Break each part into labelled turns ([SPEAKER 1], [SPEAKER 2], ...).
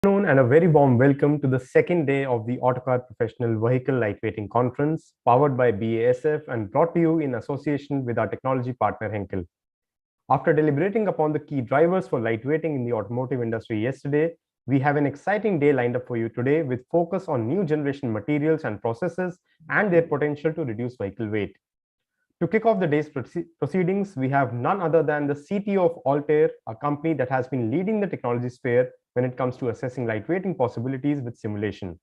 [SPEAKER 1] Afternoon and a very warm welcome to the second day of the Autocar Professional Vehicle Lightweighting Conference, powered by BASF and brought to you in association with our technology partner Henkel. After deliberating upon the key drivers for lightweighting in the automotive industry yesterday, we have an exciting day lined up for you today with focus on new generation materials and processes and their potential to reduce vehicle weight. To kick off the day's proceedings, we have none other than the CTO of Altair, a company that has been leading the technology sphere when it comes to assessing lightweighting possibilities with simulation.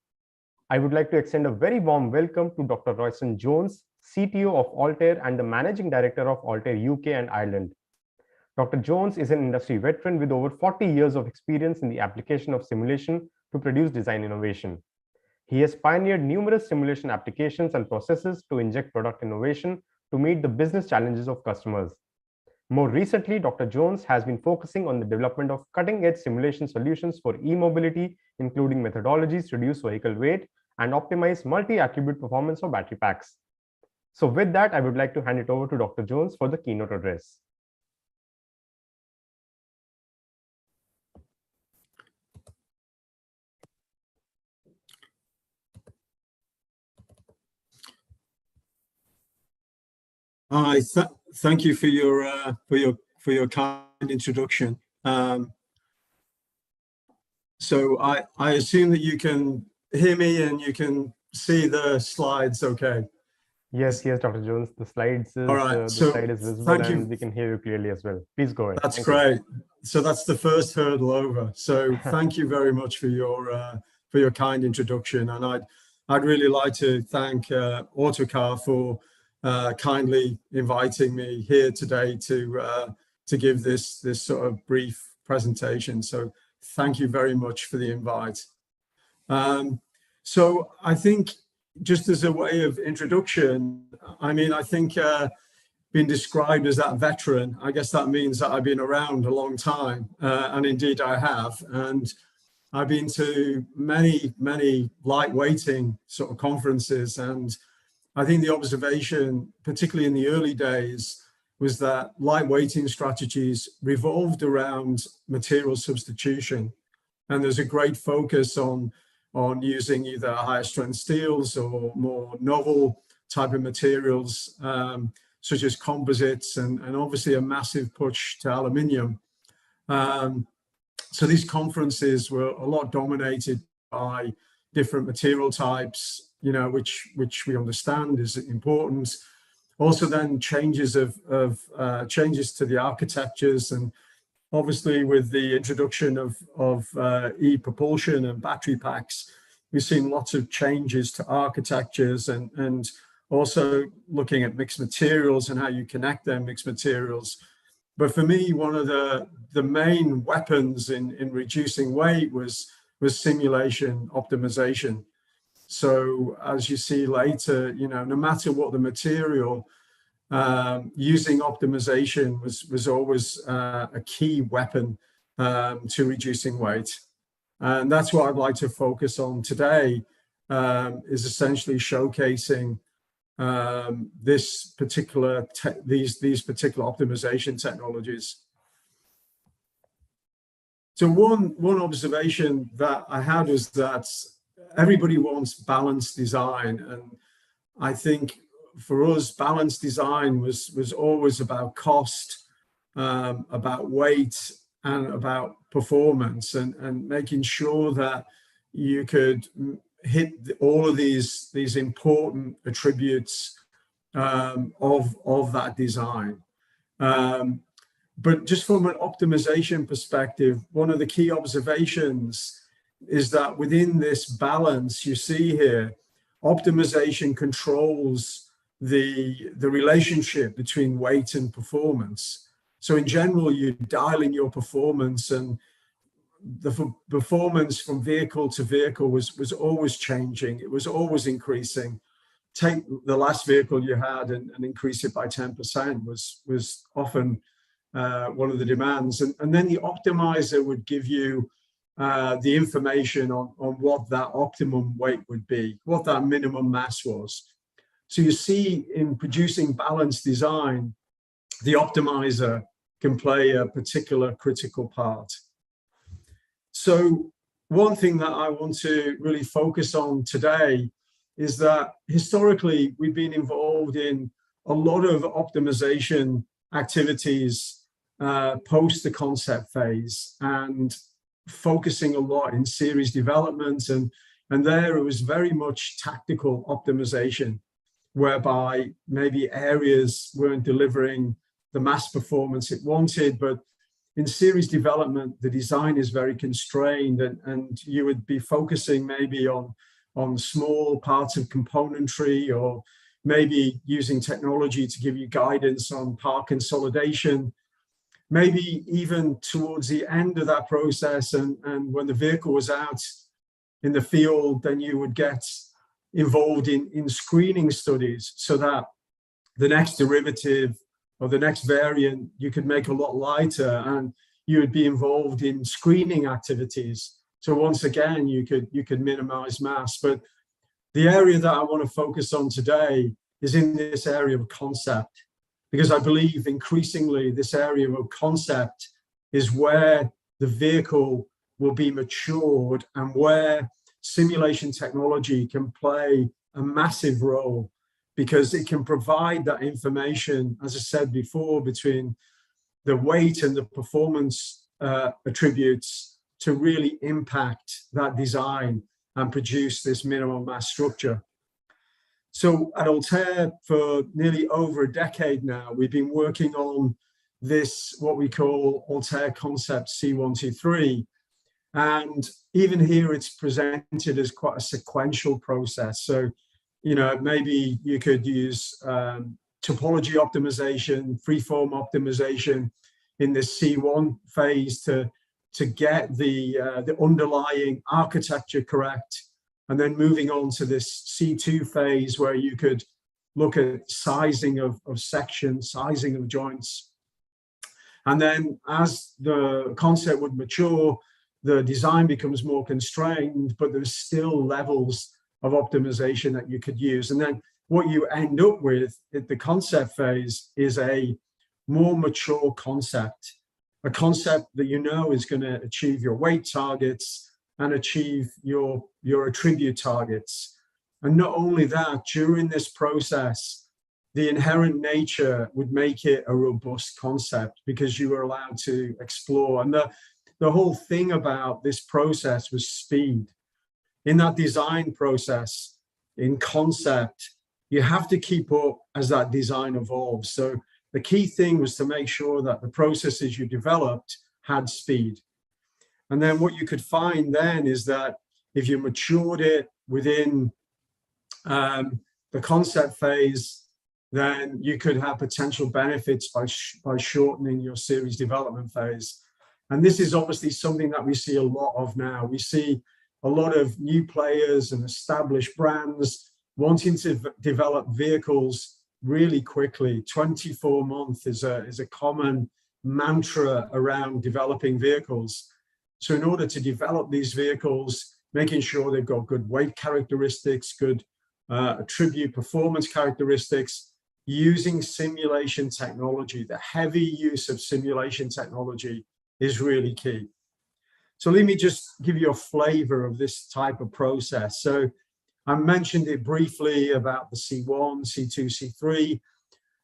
[SPEAKER 1] I would like to extend a very warm welcome to Dr. Royston Jones, CTO of Altair and the Managing Director of Altair UK and Ireland. Dr. Jones is an industry veteran with over 40 years of experience in the application of simulation to produce design innovation. He has pioneered numerous simulation applications and processes to inject product innovation to meet the business challenges of customers. More recently, Dr. Jones has been focusing on the development of cutting-edge simulation solutions for e-mobility, including methodologies to reduce vehicle weight and optimize multi-attribute performance of battery packs. So with that, I would like to hand it over to Dr. Jones for the keynote address.
[SPEAKER 2] Hi, thank you for your kind introduction. So I assume that you can hear me and you can see the slides. Okay.
[SPEAKER 1] Yes, Dr. Jones. The slides.
[SPEAKER 2] All right.
[SPEAKER 1] The slide is visible and we can hear you clearly as well. Please go ahead.
[SPEAKER 2] That's great. So that's the first hurdle over. So thank you very much for your kind introduction, and I'd really like to thank Autocar for kindly inviting me here today to give this sort of brief presentation. So thank you very much for the invite. So I think just as a way of introduction, I mean, I think being described as that veteran, I guess that means that I've been around a long time, and indeed I have. And I've been to many lightweighting sort of conferences, and I think the observation, particularly in the early days, was that lightweighting strategies revolved around material substitution. And there's a great focus on using either higher strength steels or more novel type of materials, such as composites, and obviously a massive push to aluminium. So these conferences were a lot dominated by different material types, you know, which we understand is important. Also then changes changes to the architectures, and obviously with the introduction of e-propulsion and battery packs, we've seen lots of changes to architectures, and also looking at mixed materials and how you connect them mixed materials. But for me, one of the main weapons in reducing weight was simulation optimization. So as you see later, you know, no matter what the material, using optimization was always a key weapon to reducing weight. And that's what I'd like to focus on today, is essentially showcasing these particular optimization technologies. So one observation that I had was that everybody wants balanced design, and I think for us, balanced design was always about cost, about weight, and about performance, and making sure that you could hit all of these important attributes of that design. But just from an optimization perspective, one of the key observations is that within this balance you see here, optimization controls the relationship between weight and performance. So in general, you're dialing your performance, and the performance from vehicle to vehicle was always changing. It was always increasing. Take the last vehicle you had and increase it by 10% was often one of the demands. And then the optimizer would give you the information on what that optimum weight would be, what that minimum mass was. So you see, in producing balanced design, the optimizer can play a particular critical part. So one thing that I want to really focus on today is that historically we've been involved in a lot of optimization activities post the concept phase, and focusing a lot in series development, and there it was very much tactical optimization, whereby maybe areas weren't delivering the mass performance it wanted, but in series development, the design is very constrained, and you would be focusing maybe on small parts of componentry, or maybe using technology to give you guidance on part consolidation. Maybe even towards the end of that process, and when the vehicle was out in the field, then you would get involved in screening studies, so that the next derivative or the next variant you could make a lot lighter, and you would be involved in screening activities. So once again, you could minimize mass. But the area that I want to focus on today is in this area of concept, because I believe increasingly this area of concept is where the vehicle will be matured, and where simulation technology can play a massive role, because it can provide that information, as I said before, between the weight and the performance attributes to really impact that design and produce this minimum mass structure. So at Altair, for nearly over a decade now, we've been working on this, what we call Altair Concept C123. And even here, it's presented as quite a sequential process. So, you know, maybe you could use topology optimization, freeform optimization in this C1 phase to get the underlying architecture correct, and then moving on to this C2 phase where you could look at sizing of sections, sizing of joints. And then as the concept would mature, the design becomes more constrained, but there's still levels of optimization that you could use. And then what you end up with at the concept phase is a more mature concept, a concept that you know is going to achieve your weight targets and achieve your attribute targets. And not only that, during this process, the inherent nature would make it a robust concept, because you were allowed to explore. And the whole thing about this process was speed. In that design process, in concept, you have to keep up as that design evolves. So the key thing was to make sure that the processes you developed had speed. And then what you could find then is that if you matured it within the concept phase, then you could have potential benefits by shortening your series development phase. And this is obviously something that we see a lot of now. We see a lot of new players and established brands wanting to develop vehicles really quickly. 24 months is a common mantra around developing vehicles. So in order to develop these vehicles, making sure they've got good weight characteristics, good attribute performance characteristics, using simulation technology, the heavy use of simulation technology is really key. So let me just give you a flavor of this type of process. So I mentioned it briefly about the C1, C2, C3.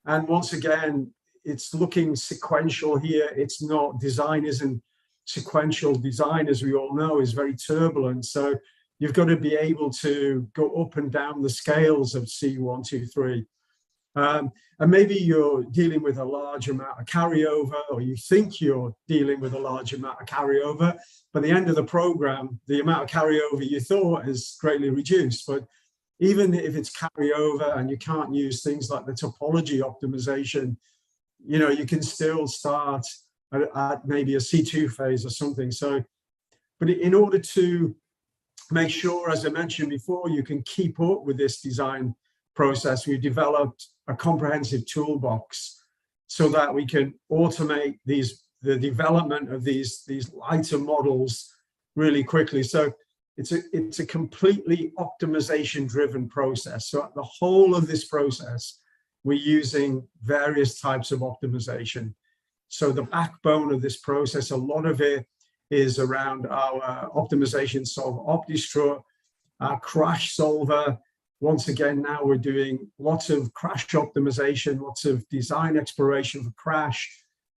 [SPEAKER 2] And once again, it's looking sequential here. It's not, design isn't sequential. Design, as we all know, is very turbulent. So you've got to be able to go up and down the scales of C1, 2, 3. And maybe you're dealing with a large amount of carryover, or you think you're dealing with a large amount of carryover. By the end of the program, the amount of carryover you thought is greatly reduced. But even if it's carryover and you can't use things like the topology optimization, you know, you can still start at maybe a C2 phase or something. So, but in order to make sure, as I mentioned before, you can keep up with this design process, we developed a comprehensive toolbox so that we can automate the development of these lighter models really quickly. So it's a completely optimization driven process. So the whole of this process, we're using various types of optimization. So the backbone of this process, a lot of it is around our optimization solver OptiStru, our crash solver. Once again, now we're doing lots of crash optimization, lots of design exploration for crash,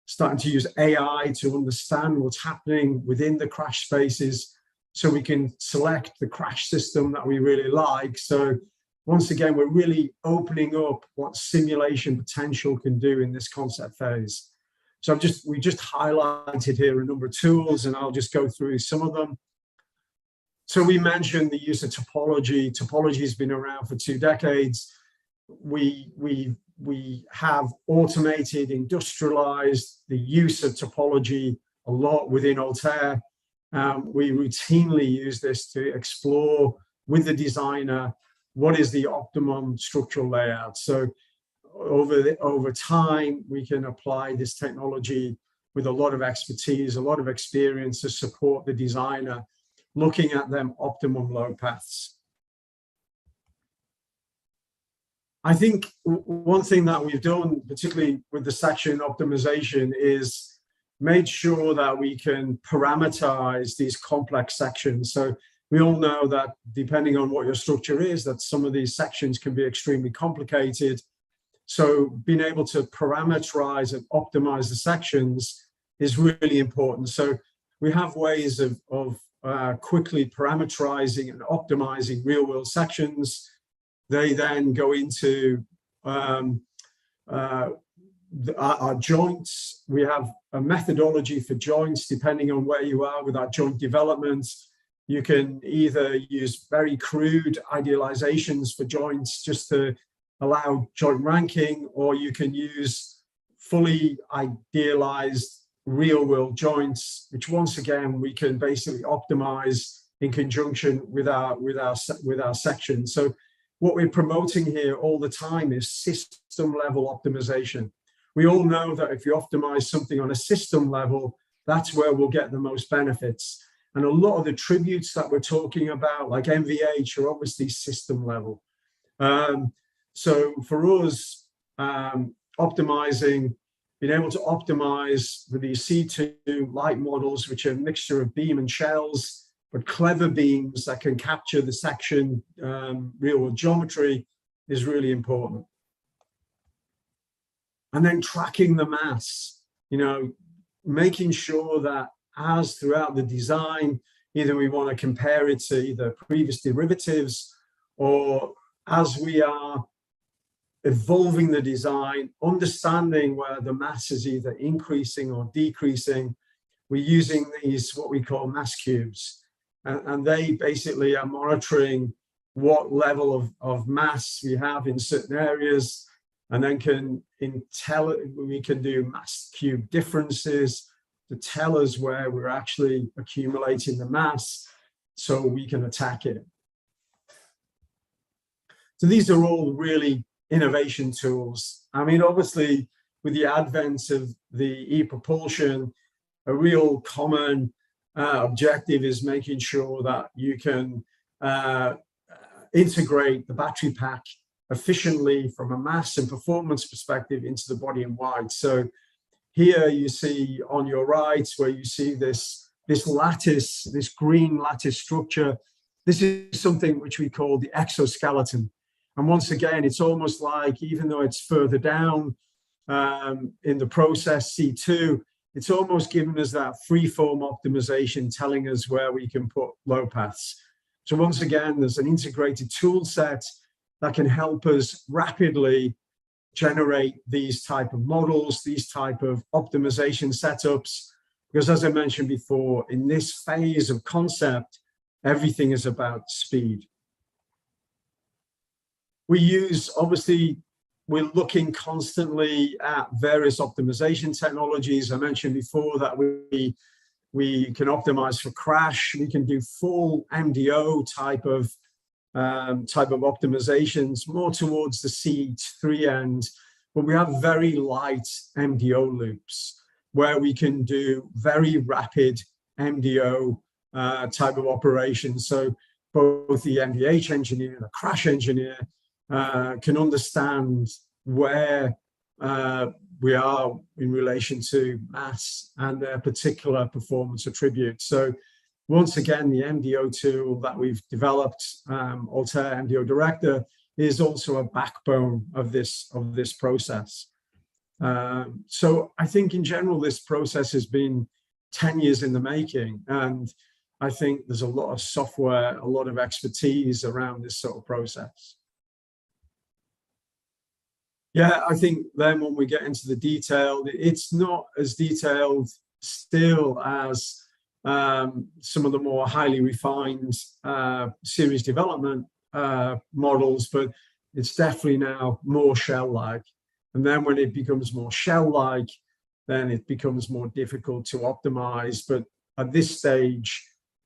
[SPEAKER 2] starting to use AI to understand what's happening within the crash spaces so we can select the crash system that we really like. So once again, we're really opening up what simulation potential can do in this concept phase. So we just highlighted here a number of tools, and I'll just go through some of them. So we mentioned the use of topology. Topology has been around for 2 decades. We have automated, industrialized the use of topology a lot within Autocar. We routinely use this to explore with the designer what is the optimum structural layout. So over time, we can apply this technology with a lot of expertise, a lot of experience to support the designer, looking at them optimum load paths. I think one thing that we've done, particularly with the section optimization, is made sure that we can parameterize these complex sections. So we all know that depending on what your structure is, that some of these sections can be extremely complicated. So being able to parameterize and optimize the sections is really important. So we have ways of quickly parameterizing and optimizing real-world sections. They then go into our joints. We have a methodology for joints depending on where you are with our joint development. You can either use very crude idealizations for joints just to allow joint ranking, or you can use fully idealized real-world joints, which once again we can basically optimize in conjunction with our section. So what we're promoting here all the time is system-level optimization. We all know that if you optimize something on a system level, that's where we'll get the most benefits. And a lot of the tributes that we're talking about, like MVH, are obviously system level. So for us, optimizing, being able to optimize with these C2 light models, which are a mixture of beam and shells, but clever beams that can capture the section real-world geometry, is really important. And then tracking the mass, making sure that as throughout the design, either we want to compare it to either previous derivatives, or as we are evolving the design, understanding where the mass is either increasing or decreasing, we're using these, what we call mass cubes. And they basically are monitoring what level of mass we have in certain areas, and then we can do mass cube differences to tell us where we're actually accumulating the mass so we can attack it. So these are all really innovation tools. I mean, obviously, with the advent of the e-propulsion, a real common objective is making sure that you can integrate the battery pack efficiently from a mass and performance perspective into the body in white. So here you see on your right where you see this lattice, this green lattice structure. This is something which we call the exoskeleton. And once again, it's almost like, even though it's further down in the process, C2, it's almost giving us that free-form optimization, telling us where we can put low paths. So once again, there's an integrated tool set that can help us rapidly generate these type of models, these type of optimization setups. Because as I mentioned before, in this phase of concept, everything is about speed. We're looking constantly at various optimization technologies. I mentioned before that we can optimize for crash. We can do full MDO type of optimizations, more towards the C3 end. But we have very light MDO loops where we can do very rapid MDO type of operations. So both the MDH engineer and the crash engineer can understand where we are in relation to mass and their particular performance attributes. So once again, the MDO tool that we've developed, Altair MDO Director, is also a backbone of this process. So I think in general, this process has been 10 years in the making, and I think there's a lot of software, a lot of expertise around this sort of process. Yeah, I think then when we get into the detail, it's not as detailed still as some of the more highly refined series development models, but it's definitely now more shell-like. And then when it becomes more shell-like, then it becomes more difficult to optimize. But at this stage,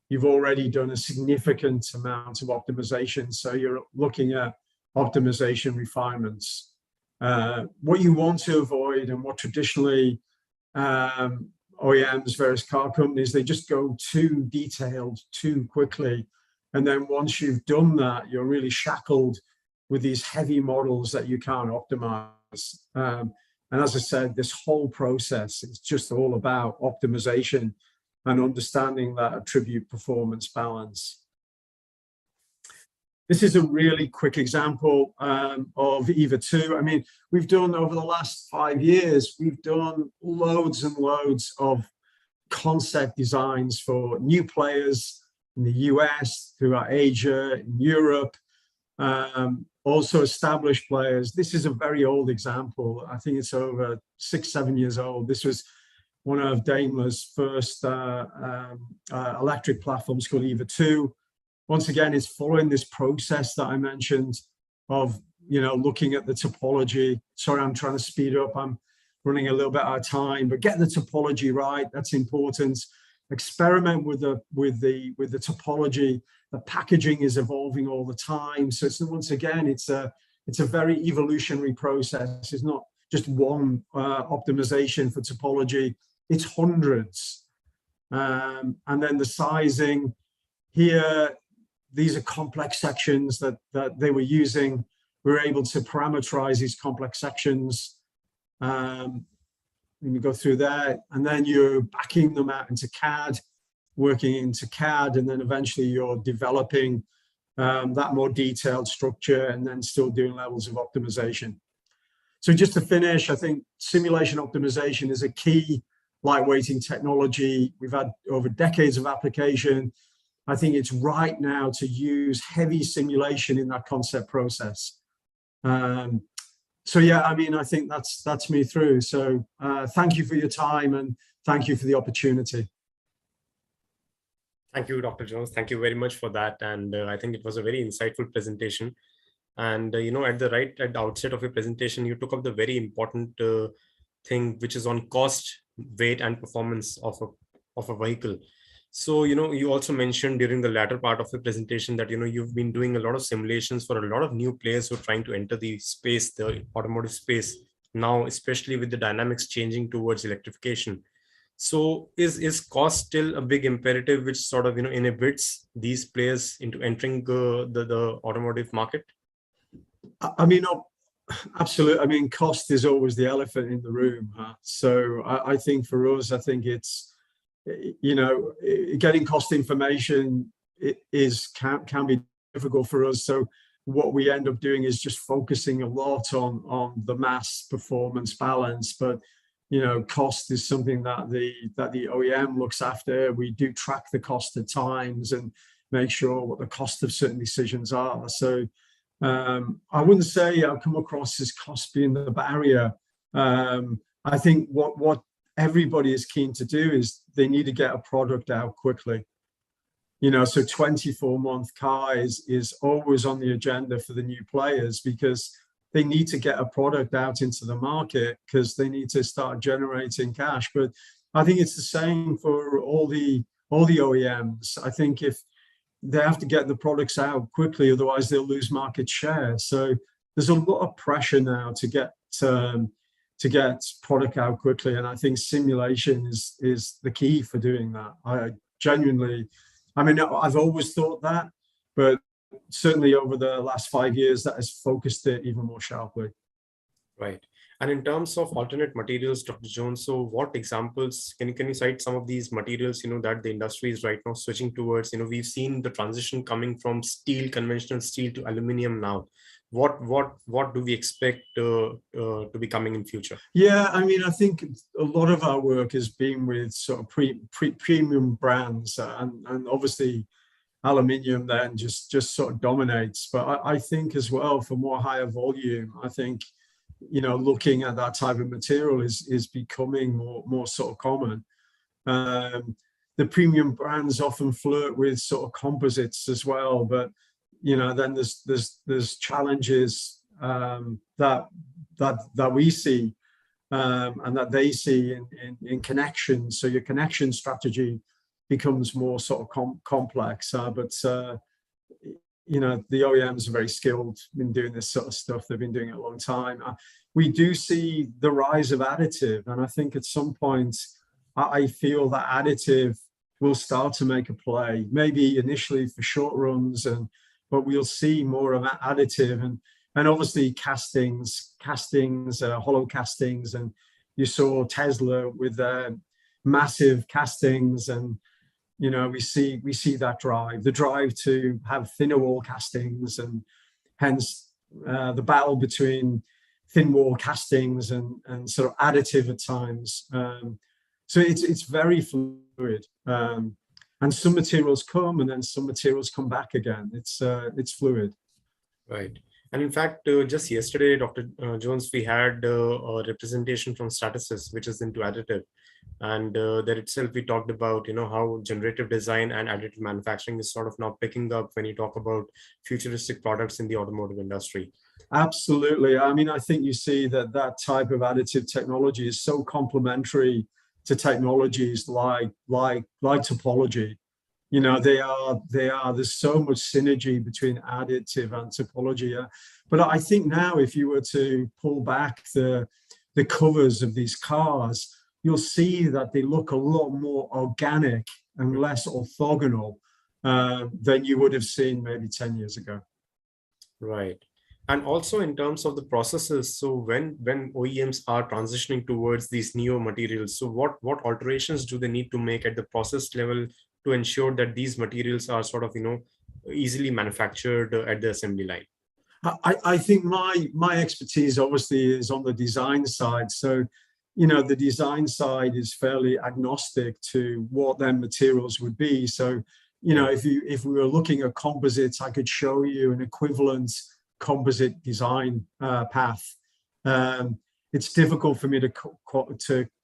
[SPEAKER 2] you've already done a significant amount of optimization. So you're looking at optimization refinements. What you want to avoid, and what traditionally OEMs, various car companies, they just go too detailed too quickly. And then once you've done that, you're really shackled with these heavy models that you can't optimize. And as I said, this whole process is just all about optimization and understanding that attribute performance balance. This is a really quick example of EVA 2. I mean, we've done over the last 5 years, we've done loads and loads of concept designs for new players in the US, throughout Asia, in Europe, also established players. This is a very old example. I think it's over 6-7 years old. This was one of Daimler's first electric platforms called EVA 2. Once again, it's following this process that I mentioned of, looking at the topology. Sorry, I'm trying to speed up. I'm running a little bit out of time, but get the topology right. That's important. Experiment with the topology. The packaging is evolving all the time. So once again, it's a very evolutionary process. It's not just one optimization for topology. It's hundreds. And then the sizing here. These are complex sections that they were using. We were able to parameterize these complex sections. When you go through there, and then you're backing them out into CAD, working into CAD, and then eventually you're developing that more detailed structure, and then still doing levels of optimization. So just to finish, I think simulation optimization is a key lightweighting technology. We've had over decades of application. I think it's right now to use heavy simulation in that concept process. So yeah, I mean, I think that's me through. So thank you for your time, and thank you for the opportunity.
[SPEAKER 1] Thank you, Dr. Jones. Thank you very much for that. And I think it was a very insightful presentation. And at the outset of your presentation, you took up the very important thing, which is on cost, weight, and performance of a vehicle. So, you also mentioned during the latter part of the presentation that, you've been doing a lot of simulations for a lot of new players who are trying to enter the space, the automotive space now, especially with the dynamics changing towards electrification. So is cost still a big imperative, which sort of, inhibits these players into entering the automotive market?
[SPEAKER 2] I mean, absolutely. I mean, cost is always the elephant in the room. So I think for us, I think it's, getting cost information can be difficult for us. So what we end up doing is just focusing a lot on the mass performance balance. But cost is something that the OEM looks after. We do track the cost at times and make sure what the cost of certain decisions are. So I wouldn't say I've come across as cost being the barrier. I think what everybody is keen to do is they need to get a product out quickly. So 24-month car is always on the agenda for the new players, because they need to get a product out into the market because they need to start generating cash. But I think it's the same for all the OEMs. I think if they have to get the products out quickly, otherwise they'll lose market share. So there's a lot of pressure now to get product out quickly, and I think simulation is the key for doing that. I've always thought that, but certainly over the last 5 years, that has focused it even more sharply.
[SPEAKER 1] Right. And in terms of alternate materials, Dr. Jones, so what examples can you cite some of these materials, that the industry is right now switching towards? We've seen the transition coming from steel, conventional steel, to aluminum now. What do we expect to be coming in future?
[SPEAKER 2] Yeah, I mean, I think a lot of our work has been with sort of premium brands, and obviously aluminium then just sort of dominates. But I think as well, for more higher volume, I think, looking at that type of material is becoming more sort of common. The premium brands often flirt with sort of composites as well, but then there's challenges that we see, and that they see in connections. So your connection strategy becomes more sort of complex. But the OEMs are very skilled in doing this sort of stuff. They've been doing it a long time. We do see the rise of additive, and I think at some point I feel that additive will start to make a play. Maybe initially for short runs, but we'll see more of additive, and obviously castings, hollow castings, and you saw Tesla with their massive castings, and we see that the drive to have thinner wall castings, and hence the battle between thin wall castings and sort of additive at times. So it's very fluid, and some materials come and then some materials come back again. It's fluid.
[SPEAKER 1] Right. And in fact, just yesterday, Dr. Jones, we had a representation from Stratasys, which is into additive. And there itself, we talked about, how generative design and additive manufacturing is sort of now picking up when you talk about futuristic products in the automotive industry.
[SPEAKER 2] Absolutely. I mean, I think you see that type of additive technology is so complementary to technologies like topology. There's so much synergy between additive and topology. But I think now, if you were to pull back the covers of these cars, you'll see that they look a lot more organic and less orthogonal than you would have seen maybe 10 years ago.
[SPEAKER 1] Right. And also in terms of the processes, so when OEMs are transitioning towards these neo materials, so what alterations do they need to make at the process level to ensure that these materials are sort of, easily manufactured at the assembly line?
[SPEAKER 2] I think my expertise obviously is on the design side. So, the design side is fairly agnostic to what their materials would be. So, if we were looking at composites, I could show you an equivalent composite design path. It's difficult for me to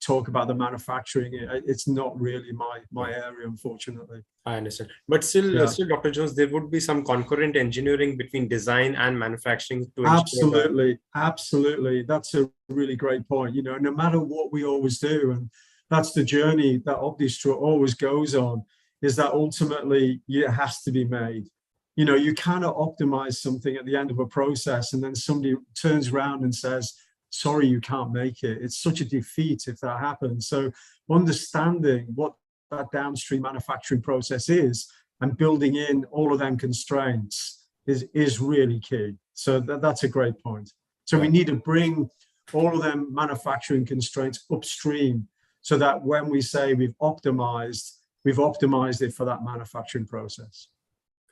[SPEAKER 2] talk about the manufacturing. It's not really my area, unfortunately.
[SPEAKER 1] I understand. But still, Dr. Jones, there would be some concurrent engineering between design and manufacturing to ensure
[SPEAKER 2] Absolutely. That's a really great point. No matter what we always do, and that's the journey that Optimisation always goes on, is that ultimately it has to be made. You cannot optimize something at the end of a process and then somebody turns around and says, sorry, you can't make it. It's such a defeat if that happens. So understanding what that downstream manufacturing process is and building in all of them constraints is really key. So that's a great point. So we need to bring all of them manufacturing constraints upstream so that when we say we've optimized it for that manufacturing process.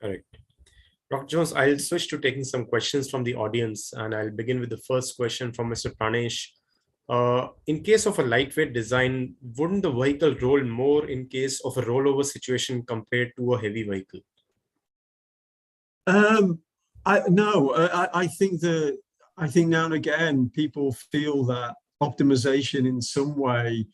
[SPEAKER 1] Correct. Dr. Jones, I'll switch to taking some questions from the audience, and I'll begin with the first question from Mr. Pranesh. In case of a lightweight design, wouldn't the vehicle roll more in case of a rollover situation compared to a heavy vehicle?
[SPEAKER 2] I think now and again people feel that optimization in some way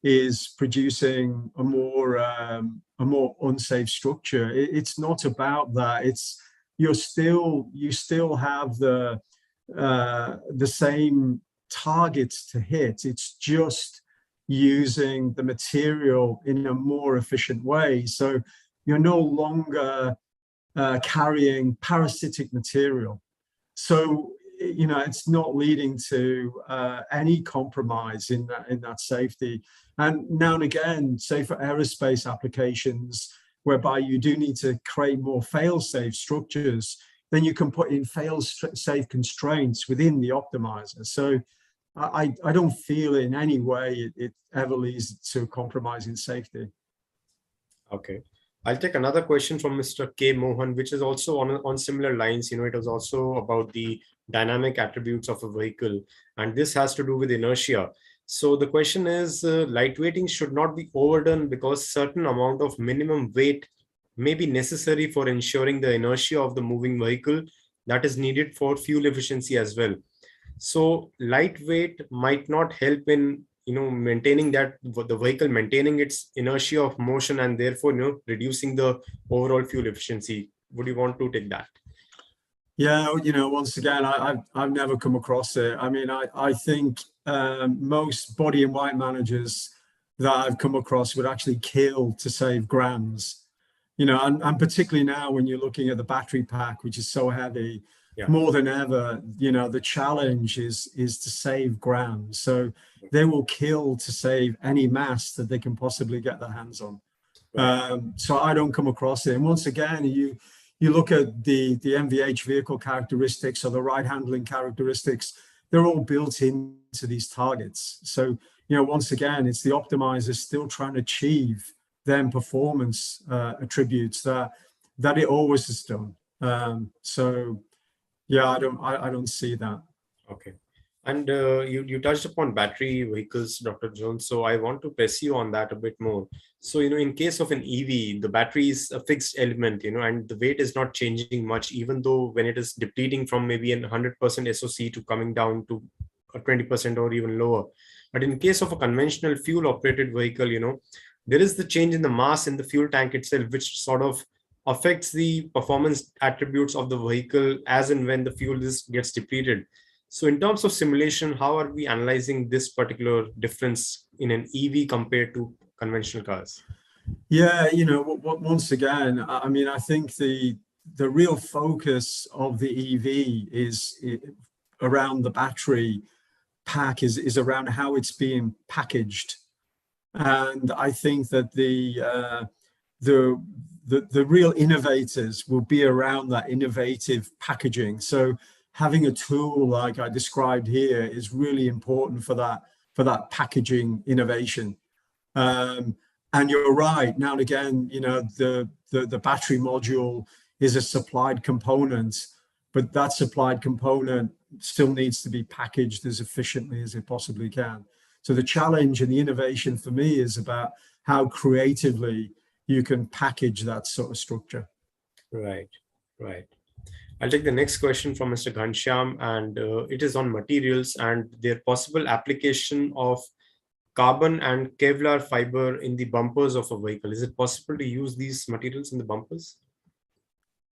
[SPEAKER 2] is producing a more unsafe structure. It's not about that. You still have the same targets to hit. It's just using the material in a more efficient way. So you're no longer carrying parasitic material. So it's not leading to any compromise in that safety. And now and again, say for aerospace applications, whereby you do need to create more fail-safe structures, then you can put in fail-safe constraints within the optimizer. So I don't feel in any way it ever leads to compromising safety.
[SPEAKER 1] Okay. I'll take another question from Mr. K. Mohan, which is also on similar lines. It was also about the dynamic attributes of a vehicle, and this has to do with inertia. So the question is, lightweighting should not be overdone because certain amount of minimum weight may be necessary for ensuring the inertia of the moving vehicle that is needed for fuel efficiency as well. So lightweight might not help in maintaining the vehicle maintaining its inertia of motion, and therefore reducing the overall fuel efficiency. Would you want to take that?
[SPEAKER 2] Yeah, once again, I've never come across it. I mean, I think most body and white managers that I've come across would actually kill to save grams. And particularly now when you're looking at the battery pack, which is so heavy, more than ever, the challenge is to save grams. So they will kill to save any mass that they can possibly get their hands on. Right. So I don't come across it. And once again, you look at the MVH vehicle characteristics or the ride handling characteristics, they're all built into these targets. So, once again, it's the optimizer still trying to achieve them performance attributes that it always has done. So yeah, I don't see that.
[SPEAKER 1] Okay. And you touched upon battery vehicles, Dr. Jones. So I want to press you on that a bit more. So, in case of an EV, the battery is a fixed element, and the weight is not changing much, even though when it is depleting from maybe 100% SOC to coming down to a 20% or even lower. But in case of a conventional fuel operated vehicle, there is the change in the mass in the fuel tank itself, which sort of affects the performance attributes of the vehicle as and when the fuel gets depleted. So in terms of simulation, how are we analyzing this particular difference in an EV compared to conventional cars?
[SPEAKER 2] Yeah, once again, I mean, I think the real focus of the EV is around the battery pack, is around how it's being packaged. And I think that the real innovators will be around that innovative packaging. So having a tool like I described here is really important for that packaging innovation. And you're right. Now and again, the battery module is a supplied component, but that supplied component still needs to be packaged as efficiently as it possibly can. So the challenge and the innovation for me is about how creatively you can package that sort of structure.
[SPEAKER 1] Right. I'll take the next question from Mr. Ghanshyam, and it is on materials and their possible application of carbon and Kevlar fiber in the bumpers of a vehicle. Is it possible to use these materials in the bumpers?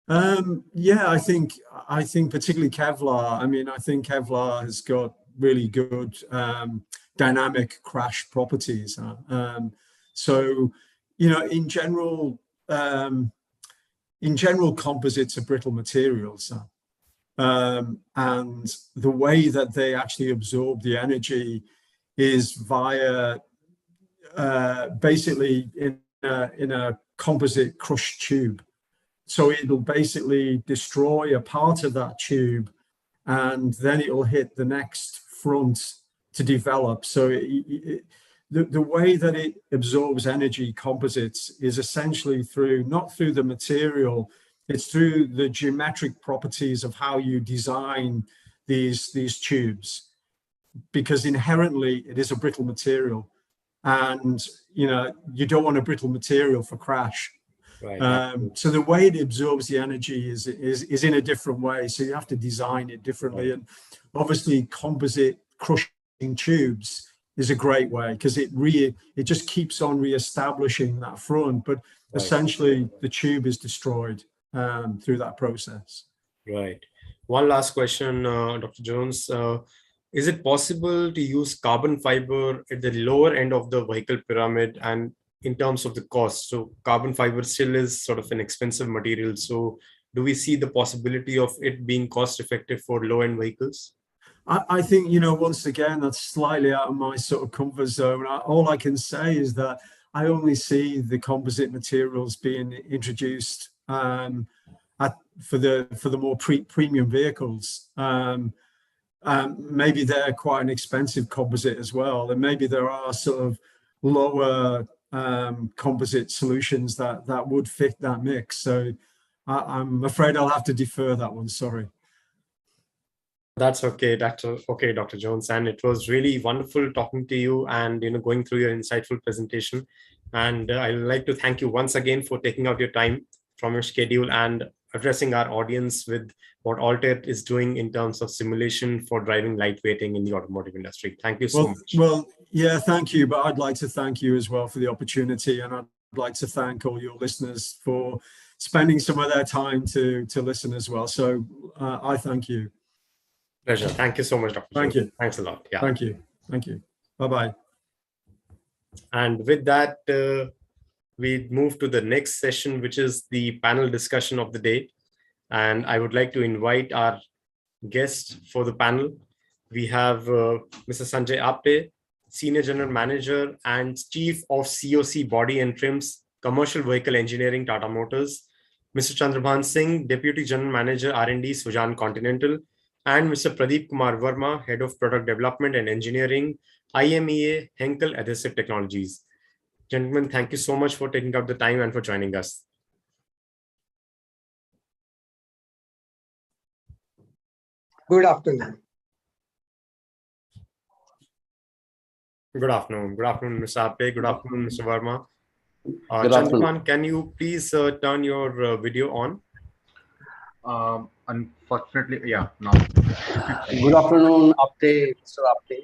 [SPEAKER 2] Yeah, I think particularly Kevlar. I mean, I think Kevlar has got really good dynamic crash properties. So, in general, composites are brittle materials. And the way that they actually absorb the energy is via basically in a composite crush tube. So it'll basically destroy a part of that tube, and then it will hit the next front to develop. So the way that it absorbs energy, composites, is essentially not through the material, it's through the geometric properties of how you design these tubes, because inherently it is a brittle material, and you don't want a brittle material for crash. Right. So the way it absorbs the energy is in a different way. So you have to design it differently. Right. And obviously composite crushing tubes is a great way, because it just keeps on reestablishing that front, but right. Essentially the tube is destroyed through that process.
[SPEAKER 1] Right. One last question, Dr. Jones. Is it possible to use carbon fiber at the lower end of the vehicle pyramid, and in terms of the cost? So carbon fiber still is sort of an expensive material. So do we see the possibility of it being cost effective for low-end vehicles?
[SPEAKER 2] I think, once again, that's slightly out of my sort of comfort zone. All I can say is that I only see the composite materials being introduced for the more premium vehicles. maybe they're quite an expensive composite as well, and maybe there are sort of lower composite solutions that would fit that mix. So I'm afraid I'll have to defer that one. Sorry.
[SPEAKER 1] That's okay, Dr. Jones. And it was really wonderful talking to you and going through your insightful presentation. And I'd like to thank you once again for taking out your time from your schedule and addressing our audience with what Altair is doing in terms of simulation for driving lightweighting in the automotive industry. Thank you so much.
[SPEAKER 2] Well, yeah, thank you. But I'd like to thank you as well for the opportunity. And I'd like to thank all your listeners for spending some of their time to listen as well. So I thank you.
[SPEAKER 1] Pleasure. Thank you so much, Dr.
[SPEAKER 2] Thank
[SPEAKER 1] Jones.
[SPEAKER 2] you.
[SPEAKER 1] Thanks a lot. Yeah.
[SPEAKER 2] Thank you. Thank you. Bye-bye.
[SPEAKER 1] And with that, we move to the next session, which is the panel discussion of the day. And I would like to invite our guest for the panel. We have Mr. Sanjay Apte, Senior General Manager and Chief of COC Body and Trims, Commercial Vehicle Engineering, Tata Motors, Mr. Chandrabhan Singh, Deputy General Manager R&D, Sujan Continental, and Mr. Pradeep Kumar Verma, Head of Product Development and Engineering, IMEA, Henkel Adhesive Technologies. Gentlemen, thank you so much for taking out the time and for joining us.
[SPEAKER 3] Good afternoon.
[SPEAKER 1] Good afternoon. Good afternoon, Mr. Apte. Good afternoon, Mr. Verma.
[SPEAKER 4] Chandrabhan,
[SPEAKER 1] can you please turn your video on?
[SPEAKER 5] Unfortunately, yeah, no.
[SPEAKER 4] good afternoon, Apte, Mr. Apte.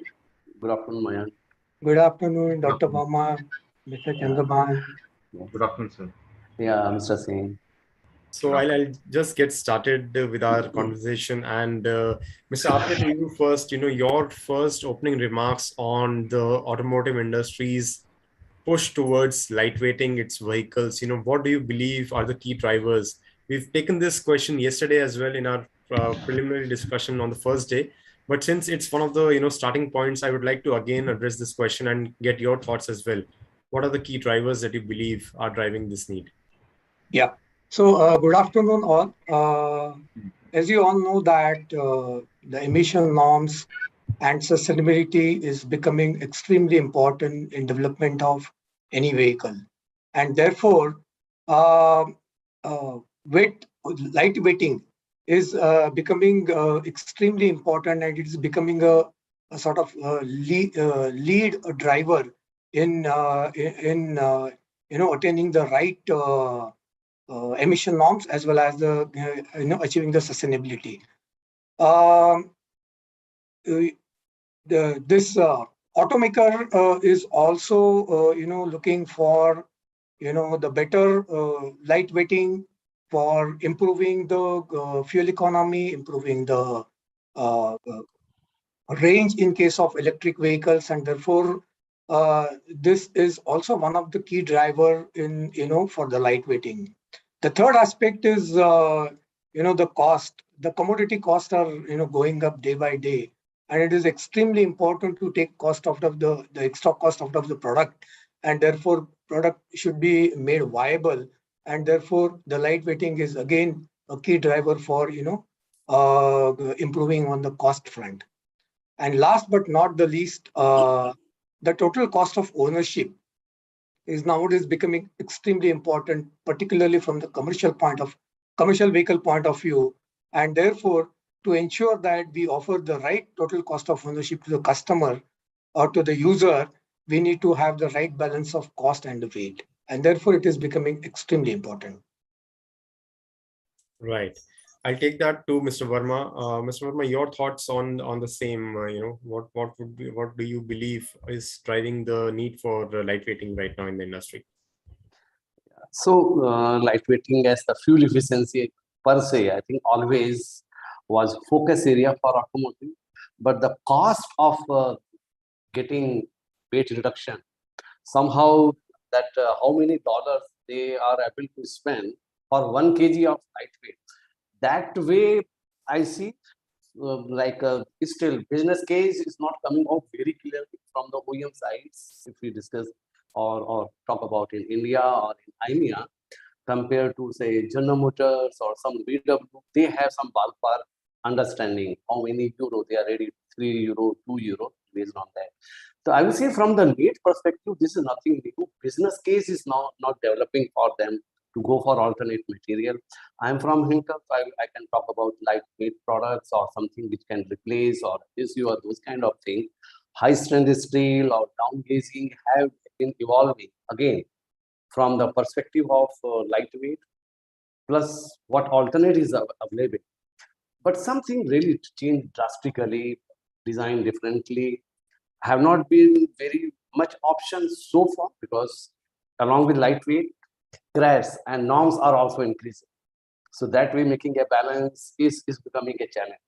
[SPEAKER 4] Good afternoon, Mayank.
[SPEAKER 3] Good afternoon, Dr. Verma, Mr. Chandrabhan.
[SPEAKER 5] Good afternoon, sir.
[SPEAKER 4] Yeah, Mr. Singh.
[SPEAKER 1] So I'll just get started with our conversation. And Mr. Apte, to you first, your first opening remarks on the automotive industry's push towards lightweighting its vehicles. What do you believe are the key drivers? We've taken this question yesterday as well in our preliminary discussion on the first day. But since it's one of the starting points, I would like to again address this question and get your thoughts as well. What are the key drivers that you believe are driving this need?
[SPEAKER 3] Yeah. So good afternoon all. As you all know that the emission norms and sustainability is becoming extremely important in development of any vehicle. And therefore, lightweighting is becoming extremely important, and it is becoming a sort of lead driver in attaining the right emission norms as well as the achieving the sustainability. This automaker is also looking for the better lightweighting for improving the fuel economy, improving the range in case of electric vehicles, and therefore this is also one of the key driver in for the lightweighting. The third aspect is the cost. The commodity costs are going up day by day, and it is extremely important to take cost out of the extra cost out of the product, and therefore product should be made viable, and therefore the lightweighting is again a key driver for improving on the cost front. And last but not the least, the total cost of ownership is nowadays becoming extremely important, particularly from the commercial vehicle point of view. And therefore, to ensure that we offer the right total cost of ownership to the customer or to the user, we need to have the right balance of cost and the weight. And therefore, it is becoming extremely important.
[SPEAKER 1] Right. I'll take that to Mr. Verma. Mr. Verma, your thoughts on the same. What do you believe is driving the need for lightweighting right now in the industry?
[SPEAKER 4] So, lightweighting as the fuel efficiency per se, I think always was focus area for automotive. But the cost of getting weight reduction, somehow that how many dollars they are able to spend for 1 kg of lightweight. That way, I see still business case is not coming out very clearly from the OEM sides. If we discuss or talk about in India or in IMEA, compared to say General Motors or some VW, they have some ballpark understanding how many euro they are ready, 3 euro, 2 euro, based on that. So I will say from the need perspective, this is nothing new. Business case is now not developing for them to go for alternate material. I'm from Henkel, so I can talk about lightweight products or something which can replace or issue or those kind of things. High strength steel or down glazing have been evolving again from the perspective of lightweight plus what alternatives are available. But something really changed drastically, designed differently, have not been very much options so far because along with lightweight, crafts and norms are also increasing. So that way making a balance is becoming a challenge.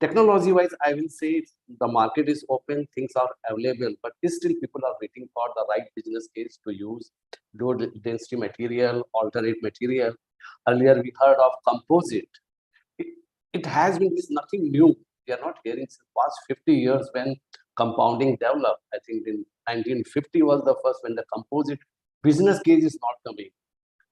[SPEAKER 4] Technology-wise, I will say the market is open, things are available, but still people are waiting for the right business case to use low density material, alternate material. Earlier we heard of composite. It has been, this nothing new. We are not hearing since past 50 years when compounding developed. I think in 1950 was the first when the composite business case is not coming.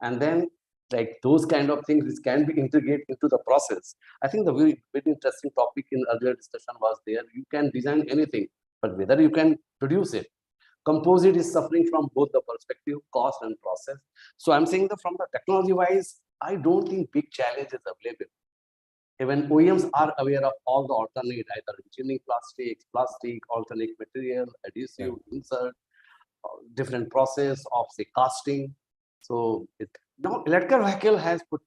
[SPEAKER 4] And then like those kind of things which can be integrated into the process. I think the very interesting topic in earlier discussion was there. You can design anything, but whether you can produce it. Composite is suffering from both the perspective, cost and process. So I'm saying that from the technology wise, I don't think big challenge is available. Even OEMs are aware of all the alternate, either engineering plastic, alternate material, adhesive, insert, different process of say casting. So now electrical vehicle has put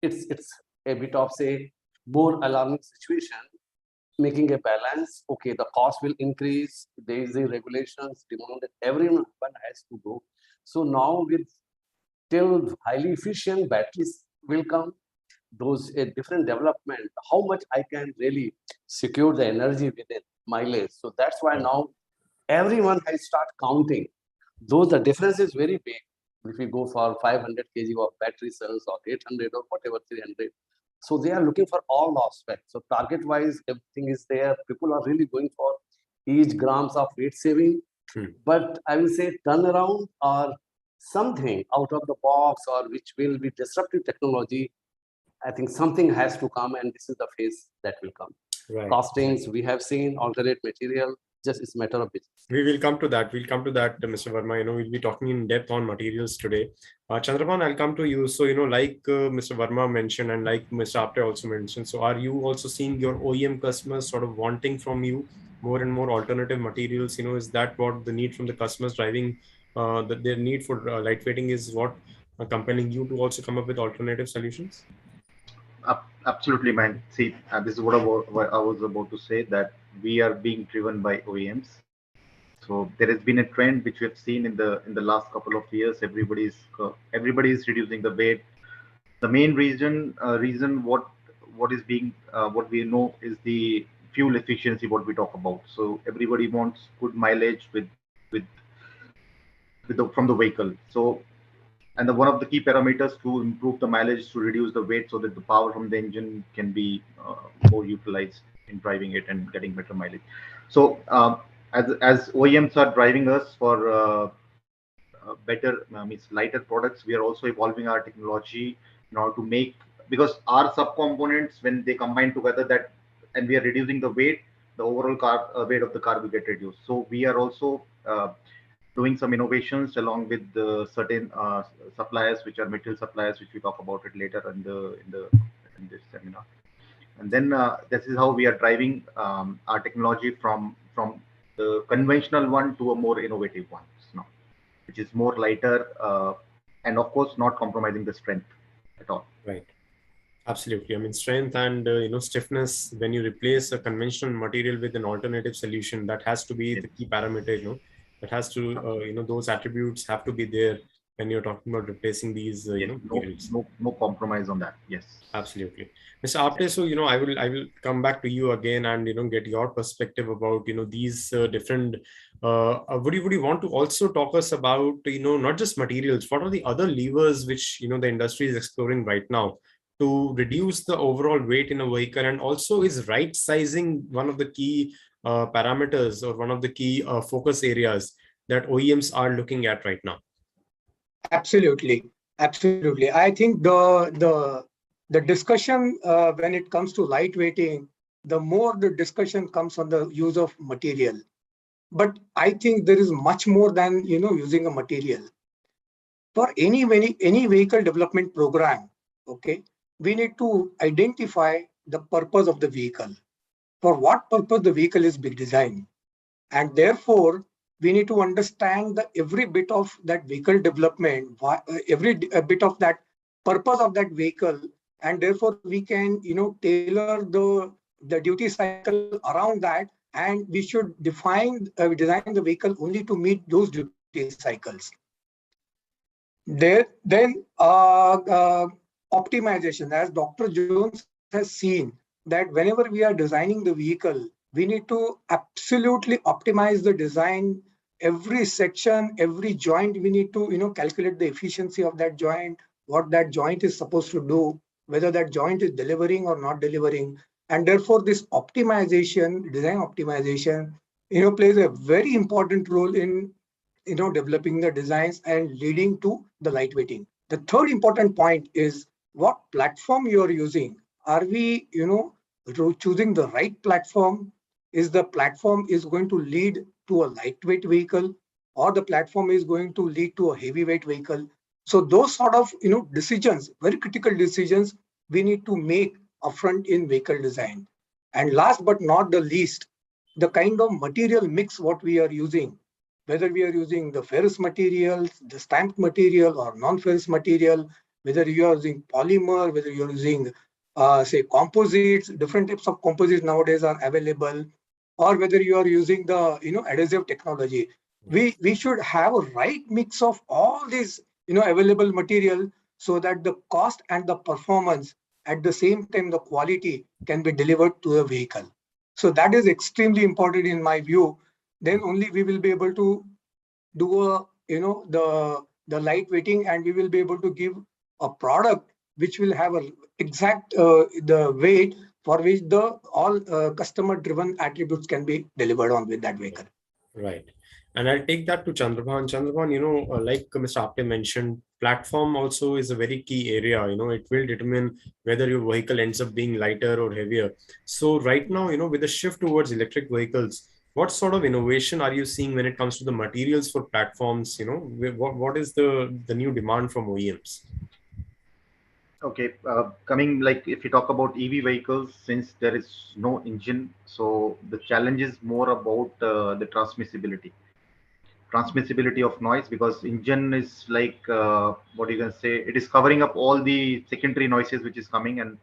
[SPEAKER 4] it's a bit of say more alarming situation, making a balance. Okay, the cost will increase. There is the regulations, demand, everyone has to go. So now with till highly efficient batteries will come, those different development, how much I can really secure the energy within mileage. So that's why now everyone has start counting. Though the difference is very big. If we go for 500 kg of battery cells or 800 or whatever 300. So they are looking for all aspects. So target wise, everything is there. People are really going for each grams of weight saving. But I will say turnaround or something out of the box or which will be disruptive technology. I think something has to come, and this is the phase that will come. Costings, we have seen alternate material, just it's a matter of business.
[SPEAKER 1] We will come to that. We'll come to that, Mr. Verma. We'll be talking in depth on materials today. Chandrapan, I'll come to you. So, like Mr. Verma mentioned and like Mr. Apte also mentioned, so are you also seeing your OEM customers sort of wanting from you more and more alternative materials? Is that what the need from the customers driving their need for lightweighting is what compelling you to also come up with alternative solutions?
[SPEAKER 5] Absolutely, man. See, this is what I was about to say, that we are being driven by OEMs. So there has been a trend which we have seen in the last couple of years. Everybody is reducing the weight. The main reason what is being what we know is the fuel efficiency. What we talk about. So everybody wants good mileage from the vehicle. So. And one of the key parameters to improve the mileage to reduce the weight so that the power from the engine can be more utilized in driving it and getting better mileage. So as OEMs are driving us for better, means lighter products, we are also evolving our technology in order to make, because our subcomponents, when they combine together, and we are reducing the weight, the overall weight of the car will get reduced. So we are also doing some innovations along with the certain suppliers, which are material suppliers, which we talk about it later in this seminar. And then this is how we are driving our technology from the conventional one to a more innovative one now, which is more lighter and of course not compromising the strength at all.
[SPEAKER 1] Right. Absolutely. I mean, strength and stiffness, when you replace a conventional material with an alternative solution, that has to be the key parameter. It has to, those attributes have to be there when you're talking about replacing these, materials.
[SPEAKER 5] No compromise on that. Yes,
[SPEAKER 1] absolutely. Mr. Apte, so, I will come back to you again and, get your perspective about, these different, would you want to also talk us about, not just materials, what are the other levers which, the industry is exploring right now to reduce the overall weight in a vehicle, and also is right sizing one of the key parameters or one of the key focus areas that OEMs are looking at right now?
[SPEAKER 3] Absolutely. I think the The discussion when it comes to lightweighting, the more the discussion comes on the use of material. But I think there is much more than using a material. For any vehicle development program, okay, we need to identify the purpose of the vehicle. For what purpose the vehicle is being designed, and therefore we need to understand every bit of that vehicle development, every bit of that purpose of that vehicle, and therefore we can tailor the duty cycle around that, and we should design the vehicle only to meet those duty cycles. Optimization, as Dr. Jones has seen, that whenever we are designing the vehicle, we need to absolutely optimize the design. Every section, every joint, we need to calculate the efficiency of that joint, what that joint is supposed to do, whether that joint is delivering or not delivering. And therefore, this optimization, design optimization, plays a very important role in developing the designs and leading to the lightweighting. The third important point is what platform you are using. Are we, choosing the right platform? Is the platform is going to lead to a lightweight vehicle, or the platform is going to lead to a heavyweight vehicle? So those sort of, decisions, very critical decisions, we need to make upfront in vehicle design. And last but not the least, the kind of material mix what we are using, whether we are using the ferrous materials, the stamped material or non-ferrous material, whether you are using polymer, whether you're using, say, composites, different types of composites nowadays are available, or whether you are using the, adhesive technology. We should have a right mix of all these, available material, so that the cost and the performance, at the same time, the quality can be delivered to the vehicle. So that is extremely important in my view. Then only we will be able to do the lightweighting, and we will be able to give a product which will have a exact the weight for which the all customer driven attributes can be delivered on with that vehicle.
[SPEAKER 1] Right. And I'll take that to Chandrabhan. Chandrabhan, like Mr. Apte mentioned, platform also is a very key area. It will determine whether your vehicle ends up being lighter or heavier. So right now, with the shift towards electric vehicles, what sort of innovation are you seeing when it comes to the materials for platforms? What is the new demand from OEMs?
[SPEAKER 5] Okay, coming like if you talk about EV vehicles, since there is no engine, so the challenge is more about the transmissibility of noise, because engine is like what you can say, it is covering up all the secondary noises which is coming, and